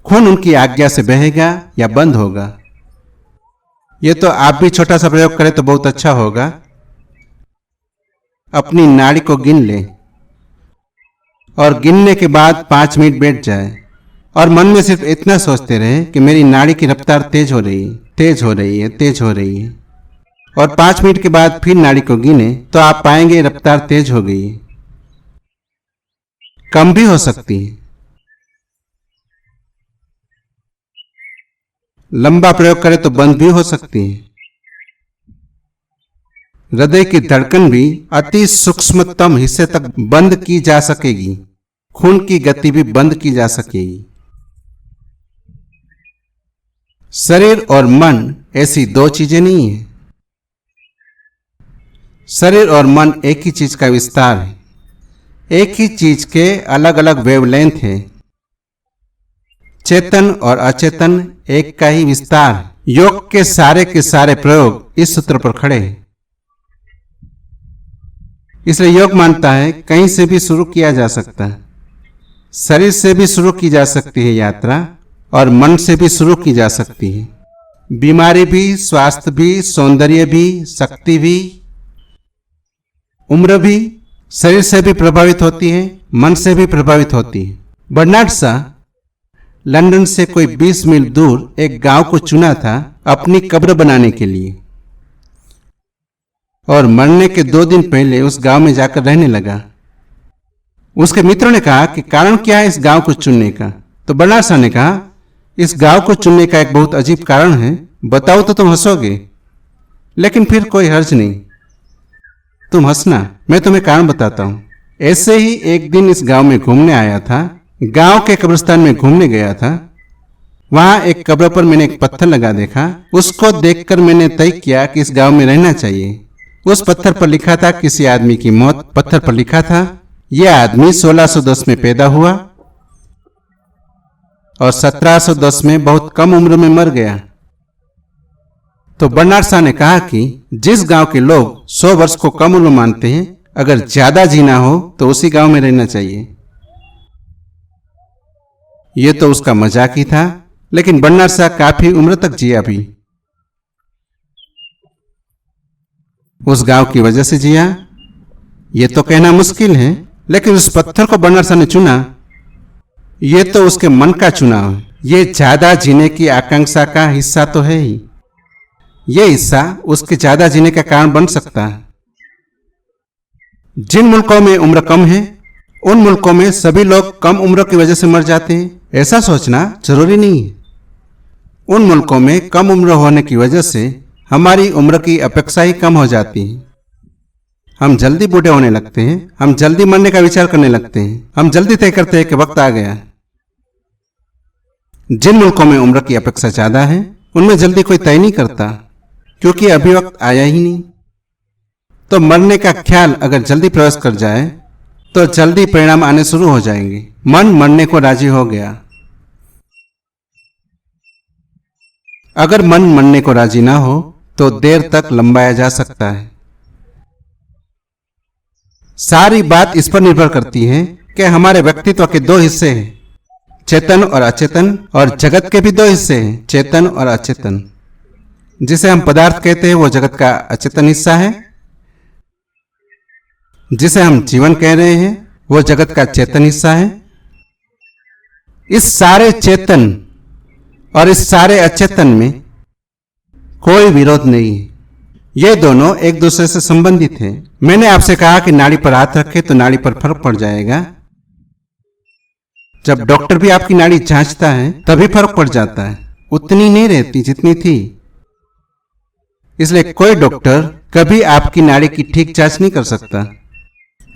खून उनकी आज्ञा से बहेगा या बंद होगा। ये तो आप भी छोटा सा प्रयोग करें तो बहुत अच्छा होगा। अपनी नाड़ी को गिन ले और गिनने के बाद 5 मिनट बैठ जाए और मन में सिर्फ इतना सोचते रहे कि मेरी नाड़ी की रफ्तार तेज हो रही है, तेज हो रही है, तेज हो रही है। और 5 मिनट के बाद फिर नाड़ी को गिने तो आप पाएंगे रफ्तार तेज हो गई है। कम भी हो सकती है। लंबा प्रयोग करें तो बंद भी हो सकती है। हृदय की धड़कन भी अति सूक्ष्मतम हिस्से तक बंद की जा सकेगी। खून की गति भी बंद की जा सकेगी। शरीर और मन ऐसी दो चीजें नहीं है। शरीर और मन एक ही चीज का विस्तार है। एक ही चीज के अलग अलग वेवलेंथ है। चेतन और अचेतन एक का ही विस्तार है। योग के सारे प्रयोग इस सूत्र पर खड़े हैं। इसलिए योग मानता है कहीं से भी शुरू किया जा सकता है। शरीर से भी शुरू की जा सकती है यात्रा और मन से भी शुरू की जा सकती है। बीमारी भी, स्वास्थ्य भी, सौंदर्य भी, शक्ति भी, उम्र भी शरीर से भी प्रभावित होती है, मन से भी प्रभावित होती है। बर्नार्ड शॉ लंदन से कोई 20 मील दूर एक गांव को चुना था अपनी कब्र बनाने के लिए और मरने के 2 दिन पहले उस गांव में जाकर रहने लगा। उसके मित्रों ने कहा कि कारण क्या है इस गांव को चुनने का? तो बर्नार्ड शॉ ने कहा, इस गांव को चुनने का एक बहुत अजीब कारण है। बताओ तो तुम हंसोगे, लेकिन फिर कोई हर्ज नहीं, तुम हंसना, मैं तुम्हें कारण बताता हूं। ऐसे ही एक दिन इस गांव में घूमने आया था, गांव के कब्रिस्तान में घूमने गया था। वहां एक कब्र पर मैंने एक पत्थर लगा देखा। उसको देखकर मैंने तय किया कि इस गांव में रहना चाहिए। उस पत्थर पर लिखा था किसी आदमी की मौत। पत्थर पर लिखा था यह आदमी 1610 में पैदा हुआ और 1710 में बहुत कम उम्र में मर गया। तो बर्नार्ड शॉ ने कहा कि जिस गांव के लोग 100 वर्ष को कम उम्र मानते हैं, अगर ज्यादा जीना हो तो उसी गांव में रहना चाहिए। यह तो उसका मजाक ही था, लेकिन बर्नार्ड शॉ काफी उम्र तक जिया भी। उस गांव की वजह से जिया, यह तो कहना मुश्किल है, लेकिन उस पत्थर को बर्नार्ड शॉ ने चुना। यह तो उसके मन का चुनाव है। यह ज्यादा जीने की आकांक्षा का हिस्सा तो है ही। यह हिस्सा उसके ज्यादा जीने का कारण बन सकता है। जिन मुल्कों में उम्र कम है, उन मुल्कों में सभी लोग कम उम्र की वजह से मर जाते हैं, ऐसा सोचना जरूरी नहीं है। उन मुल्कों में कम उम्र होने की वजह से हमारी उम्र की अपेक्षा ही कम हो जाती है। हम जल्दी बूढ़े होने लगते हैं, हम जल्दी मरने का विचार करने लगते हैं, हम जल्दी तय करते हैं कि वक्त आ गया। जिन मुल्कों में उम्र की अपेक्षा ज्यादा है, उनमें जल्दी कोई तय नहीं करता, क्योंकि अभी वक्त आया ही नहीं। तो मरने का ख्याल अगर जल्दी प्रवेश कर जाए तो जल्दी परिणाम आने शुरू हो जाएंगे। मन मरने को राजी हो गया। अगर मन मरने को राजी ना हो तो देर तक लंबाया जा सकता है। सारी बात इस पर निर्भर करती है कि हमारे व्यक्तित्व के दो हिस्से हैं, चेतन और अचेतन, और जगत के भी दो हिस्से हैं, चेतन और अचेतन। जिसे हम पदार्थ कहते हैं वो जगत का अचेतन हिस्सा है, जिसे हम जीवन कह रहे हैं वो जगत का चेतन हिस्सा है। इस सारे चेतन और इस सारे अचेतन में कोई विरोध नहीं है। ये दोनों एक दूसरे से संबंधित हैं। मैंने आपसे कहा कि नाड़ी पर हाथ रखे तो नाड़ी पर फर्क पड़ जाएगा। जब डॉक्टर भी आपकी नाड़ी जांचता है तभी फर्क पड़ जाता है, उतनी नहीं रहती जितनी थी। इसलिए कोई डॉक्टर कभी आपकी नाड़ी की ठीक जांच नहीं कर सकता,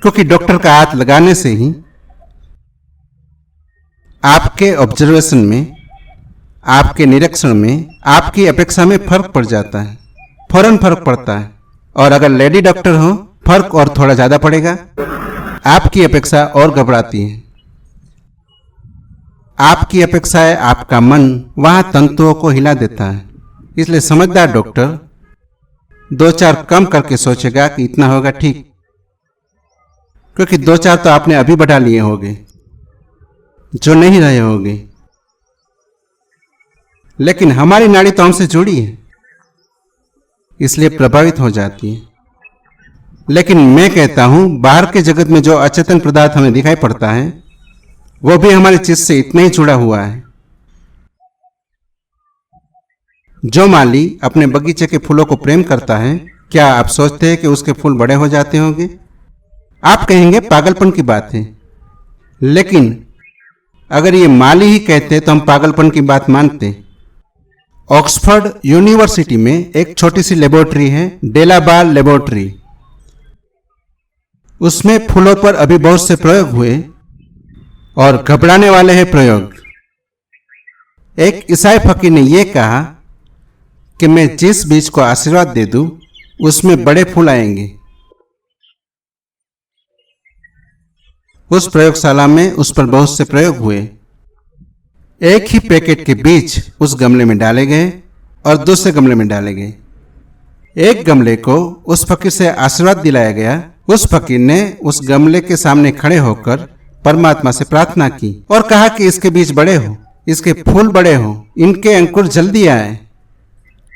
क्योंकि डॉक्टर का हाथ लगाने से ही आपके ऑब्जर्वेशन में, आपके निरीक्षण में, आपकी अपेक्षा में फर्क पड़ जाता है, फौरन फर्क पड़ता है। और अगर लेडी डॉक्टर हो, फर्क और थोड़ा ज्यादा पड़ेगा, आपकी अपेक्षा और घबराती है। आपकी अपेक्षाएं, आपका मन वहां तंतुओं को हिला देता है। इसलिए समझदार डॉक्टर 2-4 कम करके सोचेगा कि इतना होगा ठीक, क्योंकि 2-4 तो आपने अभी बढ़ा लिए होंगे जो नहीं रहे होंगे। लेकिन हमारी नाड़ी तो हमसे जुड़ी है, इसलिए प्रभावित हो जाती है। लेकिन मैं कहता हूं बाहर के जगत में जो अचेतन पदार्थ हमें दिखाई पड़ता है वो भी हमारे चित्त से इतना ही जुड़ा हुआ है। जो माली अपने बगीचे के फूलों को प्रेम करता है, क्या आप सोचते हैं कि उसके फूल बड़े हो जाते होंगे? आप कहेंगे पागलपन की बात है, लेकिन अगर ये माली ही कहते तो हम पागलपन की बात मानते। ऑक्सफोर्ड यूनिवर्सिटी में एक छोटी सी लेबोरेटरी है, डेलाबार लेबोरेटरी। उसमें फूलों पर अभी बहुत से प्रयोग हुए और घबराने वाले हैं प्रयोग। एक ईसाई फकीर ने यह कहा कि मैं जिस बीज को आशीर्वाद दे दूं उसमें बड़े फूल आएंगे। उस प्रयोगशाला में उस पर बहुत से प्रयोग हुए। एक ही पैकेट के बीज उस गमले में डाले गए और दूसरे गमले में डाले गए। एक गमले को उस फकीर से आशीर्वाद दिलाया गया। उस फकीर ने उस गमले के सामने खड़े होकर परमात्मा से प्रार्थना की और कहा कि इसके बीज बड़े हो, इसके फूल बड़े हो, इनके अंकुर जल्दी आए।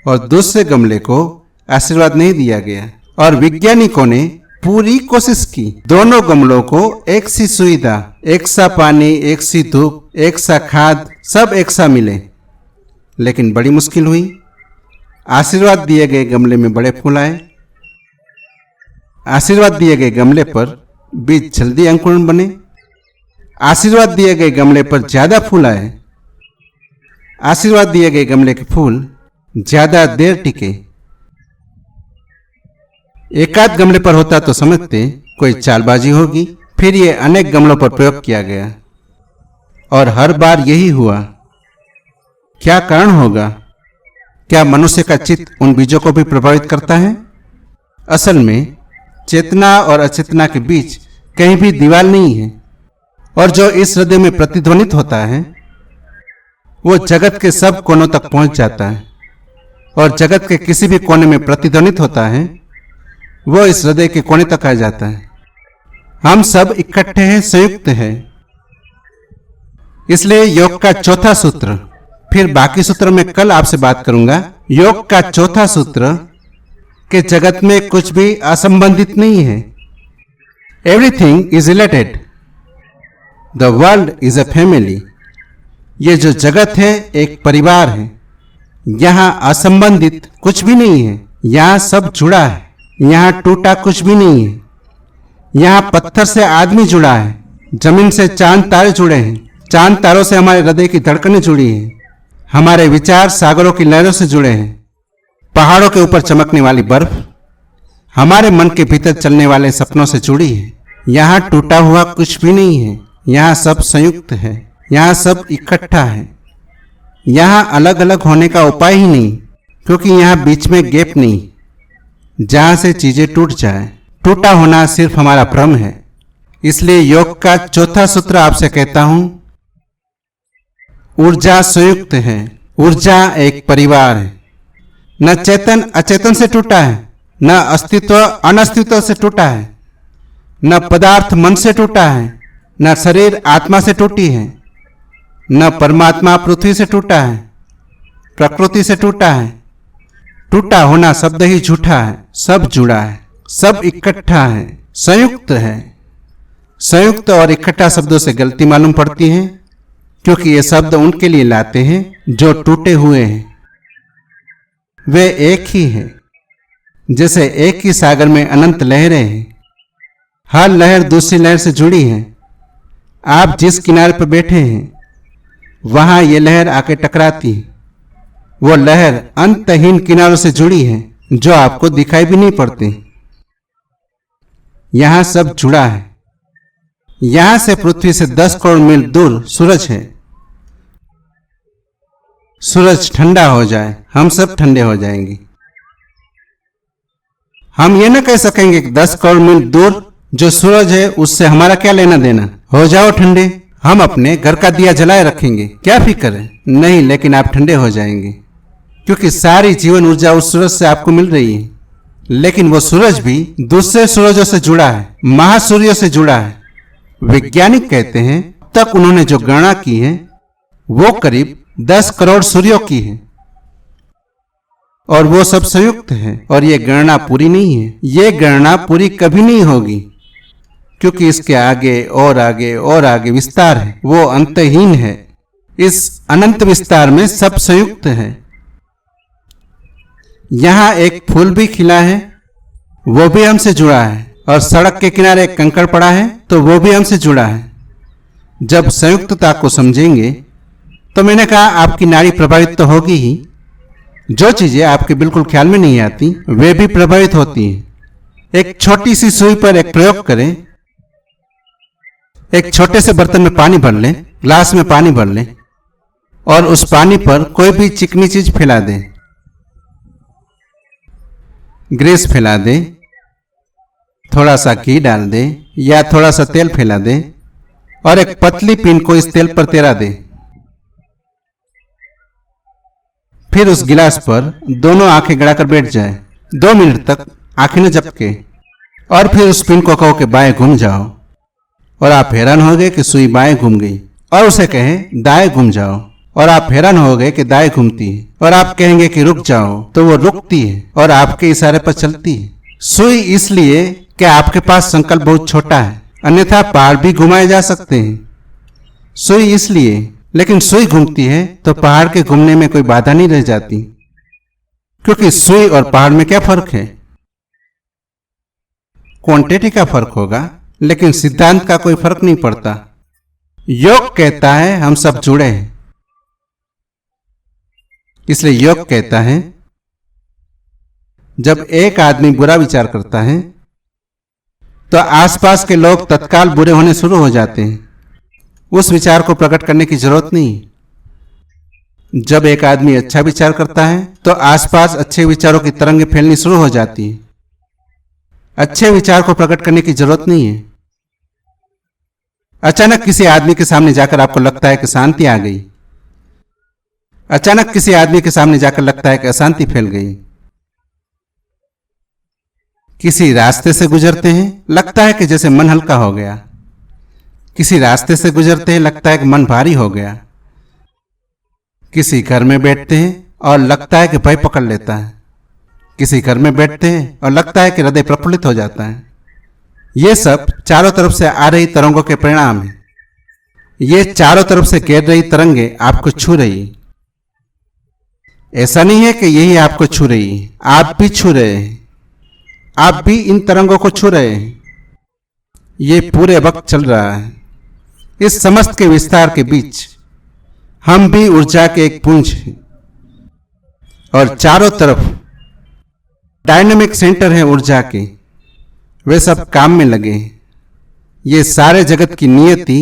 और दूसरे गमले को आशीर्वाद नहीं दिया गया। और वैज्ञानिकों ने पूरी कोशिश की, दोनों गमलों को एक सी सुविधा, एक सा पानी, एक सी धूप, एक सा खाद, सब एक सा मिले, लेकिन बड़ी मुश्किल हुई। आशीर्वाद दिए गए गमले में बड़े फूल आए, आशीर्वाद दिए गए गमले पर बीज जल्दी अंकुरण बने, आशीर्वाद दिए गए गमले पर ज्यादा फूल आए, आशीर्वाद दिए गए गमले के फूल ज्यादा देर टिके। एकाध गमले पर होता तो समझते कोई चालबाजी होगी। फिर ये अनेक गमलों पर प्रयोग किया गया और हर बार यही हुआ। क्या कारण होगा? क्या मनुष्य का चित्त उन बीजों को भी प्रभावित करता है? असल में चेतना और अचेतना के बीच कहीं भी दीवार नहीं है, और जो इस हृदय में प्रतिध्वनित होता है वो जगत के सब कोनों तक पहुंच जाता है, और जगत के किसी भी कोने में प्रतिध्वनित होता है वो इस हृदय के कोने तक आ जाता है। हम सब इकट्ठे हैं, संयुक्त हैं। इसलिए योग का चौथा सूत्र, फिर बाकी सूत्र में कल आपसे बात करूंगा। योग का चौथा सूत्र कि जगत में कुछ भी असंबंधित नहीं है। Everything is related, the world is a family. ये जो जगत है एक परिवार है। यहाँ असंबंधित कुछ भी नहीं है, यहाँ सब जुड़ा है। यहाँ टूटा कुछ भी नहीं है। यहाँ पत्थर से आदमी जुड़ा है, जमीन से चांद तारे जुड़े हैं, चांद तारों से हमारे हृदय की धड़कनें जुड़ी हैं, हमारे विचार सागरों की लहरों से जुड़े हैं, पहाड़ों के ऊपर चमकने वाली बर्फ हमारे मन के भीतर चलने वाले सपनों से जुड़ी है। यहाँ टूटा हुआ कुछ भी नहीं है, यहाँ सब संयुक्त है, यहाँ सब इकट्ठा है। यहाँ अलग अलग होने का उपाय ही नहीं, क्योंकि यहाँ बीच में गैप नहीं जहाँ से चीजें टूट जाए। टूटा होना सिर्फ हमारा भ्रम है। इसलिए योग का चौथा सूत्र आपसे कहता हूं, ऊर्जा संयुक्त है, ऊर्जा एक परिवार है। न चेतन अचेतन से टूटा है, न अस्तित्व अनस्तित्व से टूटा है, न पदार्थ मन से टूटा है, न शरीर आत्मा से टूटी है, न परमात्मा पृथ्वी से टूटा है, प्रकृति से टूटा है। टूटा होना शब्द ही झूठा है। सब जुड़ा है, सब इकट्ठा है, संयुक्त है। संयुक्त और इकट्ठा शब्दों से गलती मालूम पड़ती है, क्योंकि ये शब्द उनके लिए लाते हैं जो टूटे हुए हैं। वे एक ही हैं, जैसे एक ही सागर में अनंत लहरें हैं। हर लहर दूसरी लहर से जुड़ी है। आप जिस किनारे पर बैठे हैं वहां ये लहर आके टकराती है। वो लहर अंतहीन किनारों से जुड़ी है जो आपको दिखाई भी नहीं पड़ती। यहां सब जुड़ा है। यहां से पृथ्वी से 10 करोड़ मील दूर सूरज है। सूरज ठंडा हो जाए, हम सब ठंडे हो जाएंगे। हम ये ना कह सकेंगे कि 10 करोड़ मील दूर जो सूरज है उससे हमारा क्या लेना देना, हो जाओ ठंडे, हम अपने घर का दिया जलाए रखेंगे, क्या फिक्र है। नहीं, लेकिन आप ठंडे हो जाएंगे, क्योंकि सारी जीवन ऊर्जा उस सूरज से आपको मिल रही है। लेकिन वो सूरज भी दूसरे सूरजों से जुड़ा है, महासूर्यों से जुड़ा है। वैज्ञानिक कहते हैं तक उन्होंने जो गणना की है वो करीब 10 करोड़ सूर्यों की है, और वो सब संयुक्त है। और ये गणना पूरी नहीं है, ये गणना पूरी कभी नहीं होगी, क्योंकि इसके आगे और आगे और आगे विस्तार है, वो अंतहीन है। इस अनंत विस्तार में सब संयुक्त है। यहां एक फूल भी खिला है, वो भी हमसे जुड़ा है, और सड़क के किनारे एक कंकड़ पड़ा है तो वो भी हमसे जुड़ा है। जब संयुक्तता को समझेंगे तो मैंने कहा आपकी नाड़ी प्रभावित तो होगी ही। जो चीजें आपके बिल्कुल ख्याल में नहीं आती वे भी प्रभावित होती हैं। एक छोटी सी सुई पर एक प्रयोग करें। एक छोटे से बर्तन में पानी भर लें, ग्लास में पानी भर लें, और उस पानी पर कोई भी चिकनी चीज फैला दें। ग्रीस फैला दें, थोड़ा सा घी डाल दें या थोड़ा सा तेल फैला दें, और एक पतली पिन को इस तेल पर तैरा दें। फिर उस गिलास पर दोनों आंखें गड़ाकर बैठ जाए, 2 मिनट तक आंखें न झपके, और फिर उस पिन को कहो कि बाएं घूम जाओ, और आप हैरान हो गए कि सुई बाएं घूम गई। और उसे कहें दाएं घूम जाओ, और आप हैरान हो गए कि दाएं घूमती है। और आप कहेंगे कि रुक जाओ, तो वो रुकती है और आपके इशारे पर चलती है। सुई इसलिए कि आपके पास संकल्प बहुत छोटा है, अन्यथा पहाड़ भी घुमाए जा सकते हैं। सुई इसलिए, लेकिन सुई घूमती है तो पहाड़ के घूमने में कोई बाधा नहीं रह जाती, क्योंकि सुई और पहाड़ में क्या फर्क है? क्वांटिटी का फर्क होगा, लेकिन सिद्धांत का कोई फर्क नहीं पड़ता। योग कहता है हम सब जुड़े हैं। इसलिए योग कहता है जब एक आदमी बुरा विचार करता है तो आसपास के लोग तत्काल बुरे होने शुरू हो जाते हैं। उस विचार को प्रकट करने की जरूरत नहीं। जब एक आदमी अच्छा विचार करता है तो आसपास अच्छे विचारों की तरंगें फैलनी शुरू हो जाती है। अच्छे विचार को प्रकट करने की जरूरत नहीं है। अचानक किसी आदमी के सामने जाकर आपको लगता है कि शांति आ गई। अचानक किसी आदमी के सामने जाकर लगता है कि अशांति फैल गई। किसी रास्ते से गुजरते हैं, लगता है कि जैसे मन हल्का हो गया। किसी रास्ते से गुजरते हैं, लगता है कि मन भारी हो गया। किसी घर में बैठते हैं और लगता है कि भय पकड़ लेता है। किसी घर में बैठते हैं और लगता है कि हृदय प्रफुल्लित हो जाता है। ये सब चारों तरफ से आ रही तरंगों के परिणाम हैं। ये चारों तरफ से घेर रही तरंगे आपको छू रही। ऐसा नहीं है कि यही आपको छू रही है, आप भी छू रहे हैं। आप भी इन तरंगों को छू रहे हैं। ये पूरे वक्त चल रहा है। इस समस्त के विस्तार के बीच हम भी ऊर्जा के एक पुंज हैं और चारों तरफ डायनामिक सेंटर हैं ऊर्जा के। वे सब काम में लगे हैं। ये सारे जगत की नियति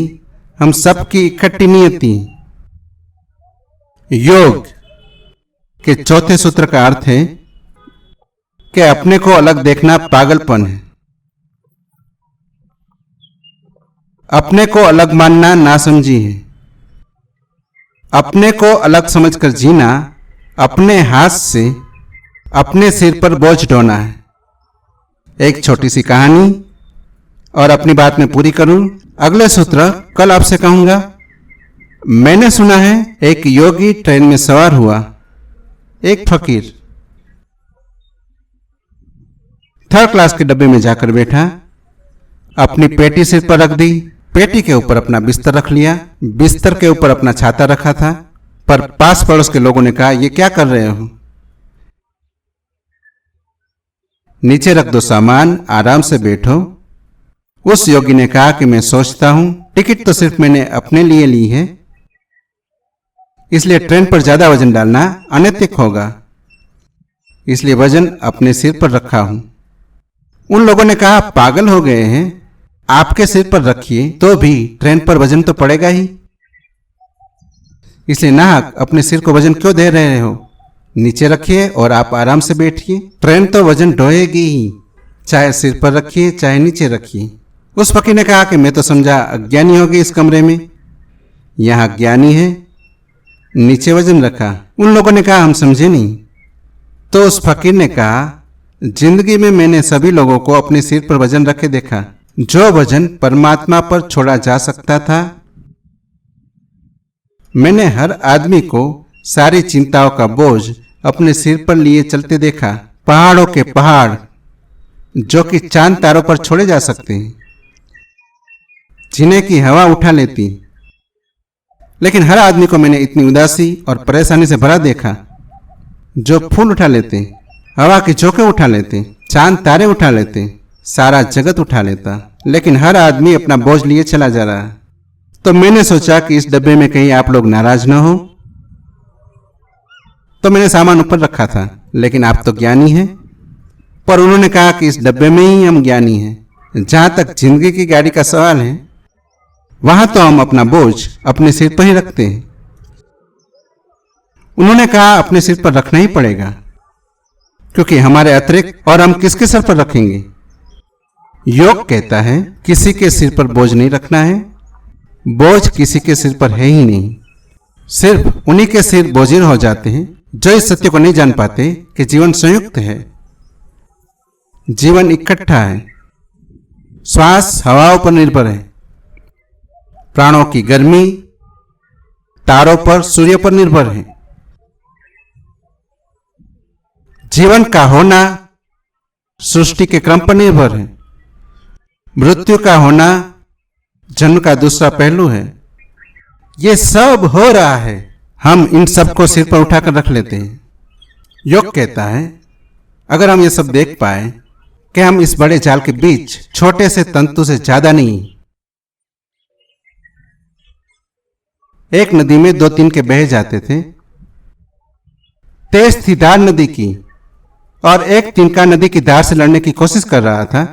हम सबकी इकट्ठी नियति। योग के चौथे सूत्र का अर्थ है कि अपने को अलग देखना पागलपन है। अपने को अलग मानना नासमझी है। अपने को अलग समझकर जीना अपने हाथ से अपने सिर पर बोझ ढोना है। एक छोटी सी कहानी और अपनी बात में पूरी करूं। अगले सूत्र कल आपसे कहूंगा। मैंने सुना है एक योगी ट्रेन में सवार हुआ। एक फकीर थर्ड क्लास के डब्बे में जाकर बैठा। अपनी पेटी सिर पर रख दी। पेटी के ऊपर अपना बिस्तर रख लिया। बिस्तर के ऊपर अपना छाता रखा था। पर पास पड़ोस के लोगों ने कहा, ये क्या कर रहे हो? नीचे रख दो सामान, आराम से बैठो। उस योगी ने कहा कि मैं सोचता हूं टिकट तो सिर्फ मैंने अपने लिए ली है, इसलिए ट्रेन पर ज्यादा वजन डालना अनैतिक होगा, इसलिए वजन अपने सिर पर रखा हूं। उन लोगों ने कहा, पागल हो गए हैं, आपके सिर पर रखिए तो भी ट्रेन पर वजन तो पड़ेगा ही, इसलिए नाहक अपने सिर को वजन क्यों दे रहे हो? नीचे रखिए और आप आराम से बैठिए। ट्रेन तो वजन ढोएगी ही, चाहे सिर पर रखिए चाहे नीचे रखिए। उस फकीर ने कहा कि मैं तो समझा अज्ञानी होगी इस कमरे में, यहां ज्ञानी है, नीचे वजन रखा। उन लोगों ने कहा, हम समझे नहीं। तो उस फकीर ने कहा, जिंदगी में मैंने सभी लोगों को अपने सिर पर वजन रखे देखा। जो वजन परमात्मा पर छोड़ा जा सकता था, मैंने हर आदमी को सारी चिंताओं का बोझ अपने सिर पर लिए चलते देखा। पहाड़ों के पहाड़ जो कि चांद तारों पर छोड़े जा सकते हैं, जिन्हें की हवा उठा लेती, लेकिन हर आदमी को मैंने इतनी उदासी और परेशानी से भरा देखा। जो फूल उठा लेते, हवा के झोंके उठा लेते, चांद तारे उठा लेते, सारा जगत उठा लेता, लेकिन हर आदमी अपना बोझ लिए चला जा रहा है। तो मैंने सोचा कि इस डब्बे में कहीं आप लोग नाराज न हो, तो मैंने सामान ऊपर रखा था, लेकिन आप तो ज्ञानी हैं। पर उन्होंने कहा कि इस डब्बे में ही हम ज्ञानी हैं। जहां तक जिंदगी की गाड़ी का सवाल है, वहां तो हम अपना बोझ अपने सिर पर ही रखते हैं। उन्होंने कहा, अपने सिर पर रखना ही पड़ेगा, क्योंकि हमारे अतिरिक्त और हम किसके सिर पर रखेंगे? योग कहता है किसी के सिर पर बोझ नहीं रखना है। बोझ किसी के सिर पर है ही नहीं। सिर्फ उन्हीं के सिर बोझिल हो जाते हैं जो इस सत्य को नहीं जान पाते कि जीवन संयुक्त है, जीवन इकट्ठा है। श्वास हवाओं पर निर्भर है, प्राणों की गर्मी तारों पर, सूर्य पर निर्भर है। जीवन का होना सृष्टि के क्रम पर निर्भर है। मृत्यु का होना जन्म का दूसरा पहलू है। ये सब हो रहा है, हम इन सब को सिर पर उठाकर रख लेते हैं। योग कहता है अगर हम ये सब देख पाए कि हम इस बड़े जाल के बीच छोटे से तंतु से ज्यादा नहीं। एक नदी में दो तिनके बह जाते थे। तेज थी धार नदी की और एक तिनका नदी की धार से लड़ने की कोशिश कर रहा था।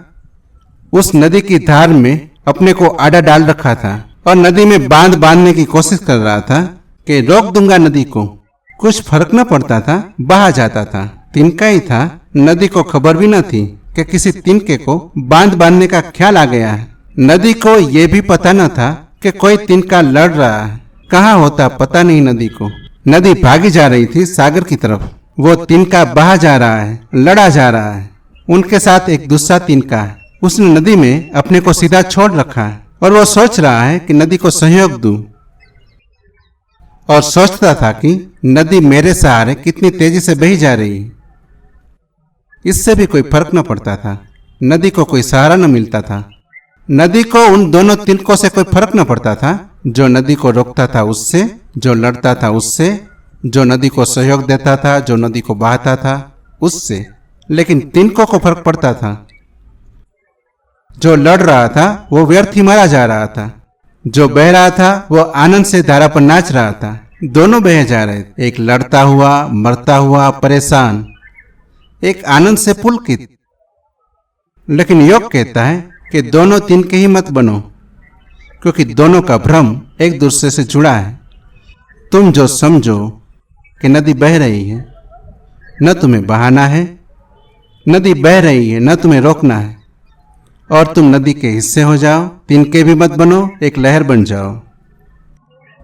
उस नदी की धार में अपने को आड़ा डाल रखा था और नदी में बांध बांधने की कोशिश कर रहा था कि रोक दूंगा नदी को, कुछ फर्क न पड़ता था, बहा जाता था। तिनका ही था। नदी को खबर भी न थी कि किसी तिनके को बांध बांधने का ख्याल आ गया है। नदी को यह भी पता न था कि कोई तिनका लड़ रहा है। कहाँ होता पता नहीं नदी को। नदी भागी जा रही थी सागर की तरफ। वो तिनका बहा जा रहा है, लड़ा जा रहा है। उनके साथ एक दूसरा तिनका है। उसने नदी में अपने को सीधा छोड़ रखा है और वो सोच रहा है कि नदी को सहयोग दूं। और सोचता था कि नदी मेरे सहारे कितनी तेजी से बही जा रही है। इससे भी कोई फर्क न पड़ता था। नदी को कोई सहारा न मिलता था। नदी को उन दोनों तिनकों से कोई फर्क न पड़ता था, जो नदी को रोकता था उससे, जो लड़ता था उससे, जो नदी को सहयोग देता था, जो नदी को बहाता था उससे। लेकिन तिनकों को फर्क पड़ता था। जो लड़ रहा था वो व्यर्थ ही मारा जा रहा था। जो बह रहा था वो आनंद से धारा पर नाच रहा था। दोनों बहे जा रहे थे, एक लड़ता हुआ, मरता हुआ, परेशान, एक आनंद से पुलकित। लेकिन योग कहता है कि दोनों तिनके ही मत बनो, क्योंकि दोनों का भ्रम एक दूसरे से जुड़ा है। तुम जो समझो कि नदी बह रही है, न तुम्हें बहाना है। नदी बह रही है, न तुम्हें रोकना है। और तुम नदी के हिस्से हो जाओ, तिनके भी मत बनो, एक लहर बन जाओ।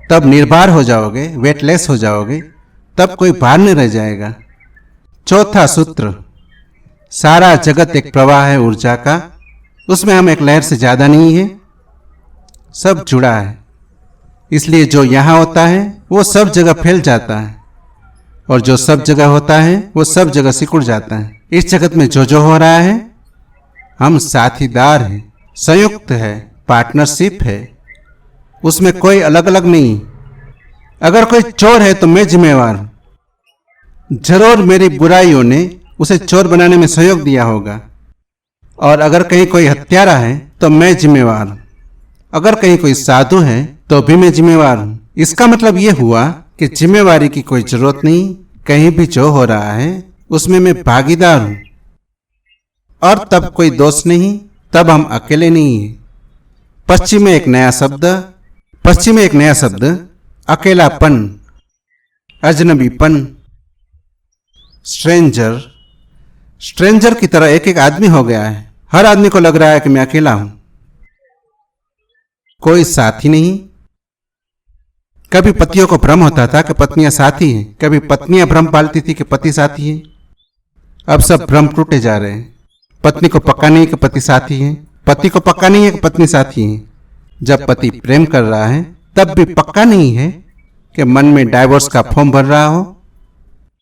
तब निर्भर हो जाओगे, वेटलेस हो जाओगे। तब कोई भार नहीं रह जाएगा। चौथा सूत्र, सारा जगत एक प्रवाह है ऊर्जा का। उसमें हम एक लहर से ज्यादा नहीं है। सब जुड़ा है। इसलिए जो यहां होता है वो सब जगह फैल जाता है, और जो सब जगह होता है वो सब जगह सिकुड़ जाता है। इस जगत में जो हो रहा है, हम साथीदार हैं, संयुक्त है, पार्टनरशिप है। उसमें कोई अलग अलग नहीं। अगर कोई चोर है तो मैं जिम्मेवार हूं। जरूर मेरी बुराइयों ने उसे चोर बनाने में सहयोग दिया होगा। और अगर कहीं कोई हत्यारा है तो मैं जिम्मेवार हूं। अगर कहीं कोई साधु है तो भी मैं जिम्मेवार हूं। इसका मतलब यह हुआ कि जिम्मेवारी की कोई जरूरत नहीं। कहीं भी जो हो रहा है उसमें मैं भागीदार हूं। और तब कोई दोष नहीं, तब हम अकेले नहीं हैं। पश्चिम में एक नया शब्द अकेलापन, अजनबीपन, स्ट्रेंजर की तरह एक एक आदमी हो गया है। हर आदमी को लग रहा है कि मैं अकेला हूं, कोई साथी नहीं। कभी पतियों को भ्रम होता था कि पत्नियां साथी हैं, कभी पत्नियां भ्रम पालती थी कि पति साथी है। अब सब भ्रम टूटे जा रहे हैं। पत्नी को पक्का नहीं कि पति साथी है, पति को पक्का नहीं है कि पत्नी साथी है। जब पति प्रेम कर रहा है तब भी पक्का नहीं है कि मन में डाइवोर्स का फॉर्म भर रहा हो।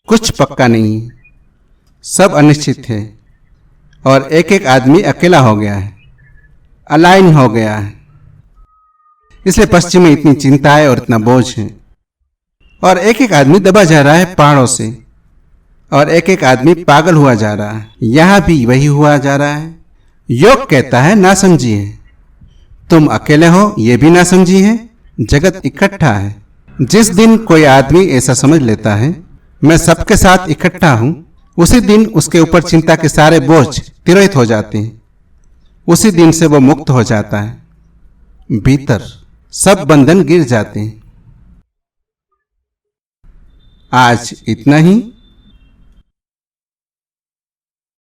कुछ पक्का नहीं है, सब अनिश्चित है। और एक एक आदमी अकेला हो गया है, अलाइन हो गया है। इसलिए पश्चिम में इतनी चिंता है और इतना बोझ है। और एक एक आदमी दबा जा रहा है पहाड़ों से, और एक एक आदमी पागल हुआ जा रहा है। यहां भी वही हुआ जा रहा है। योग कहता है ना समझिए, तुम अकेले हो ये भी ना समझिए, जगत इकट्ठा है। जिस दिन कोई आदमी ऐसा समझ लेता है मैं सबके साथ इकट्ठा हूं, उसी दिन उसके ऊपर चिंता के सारे बोझ तिरोहित हो जाते हैं। उसी दिन से वो मुक्त हो जाता है। भीतर सब बंधन गिर जाते हैं। आज इतना ही।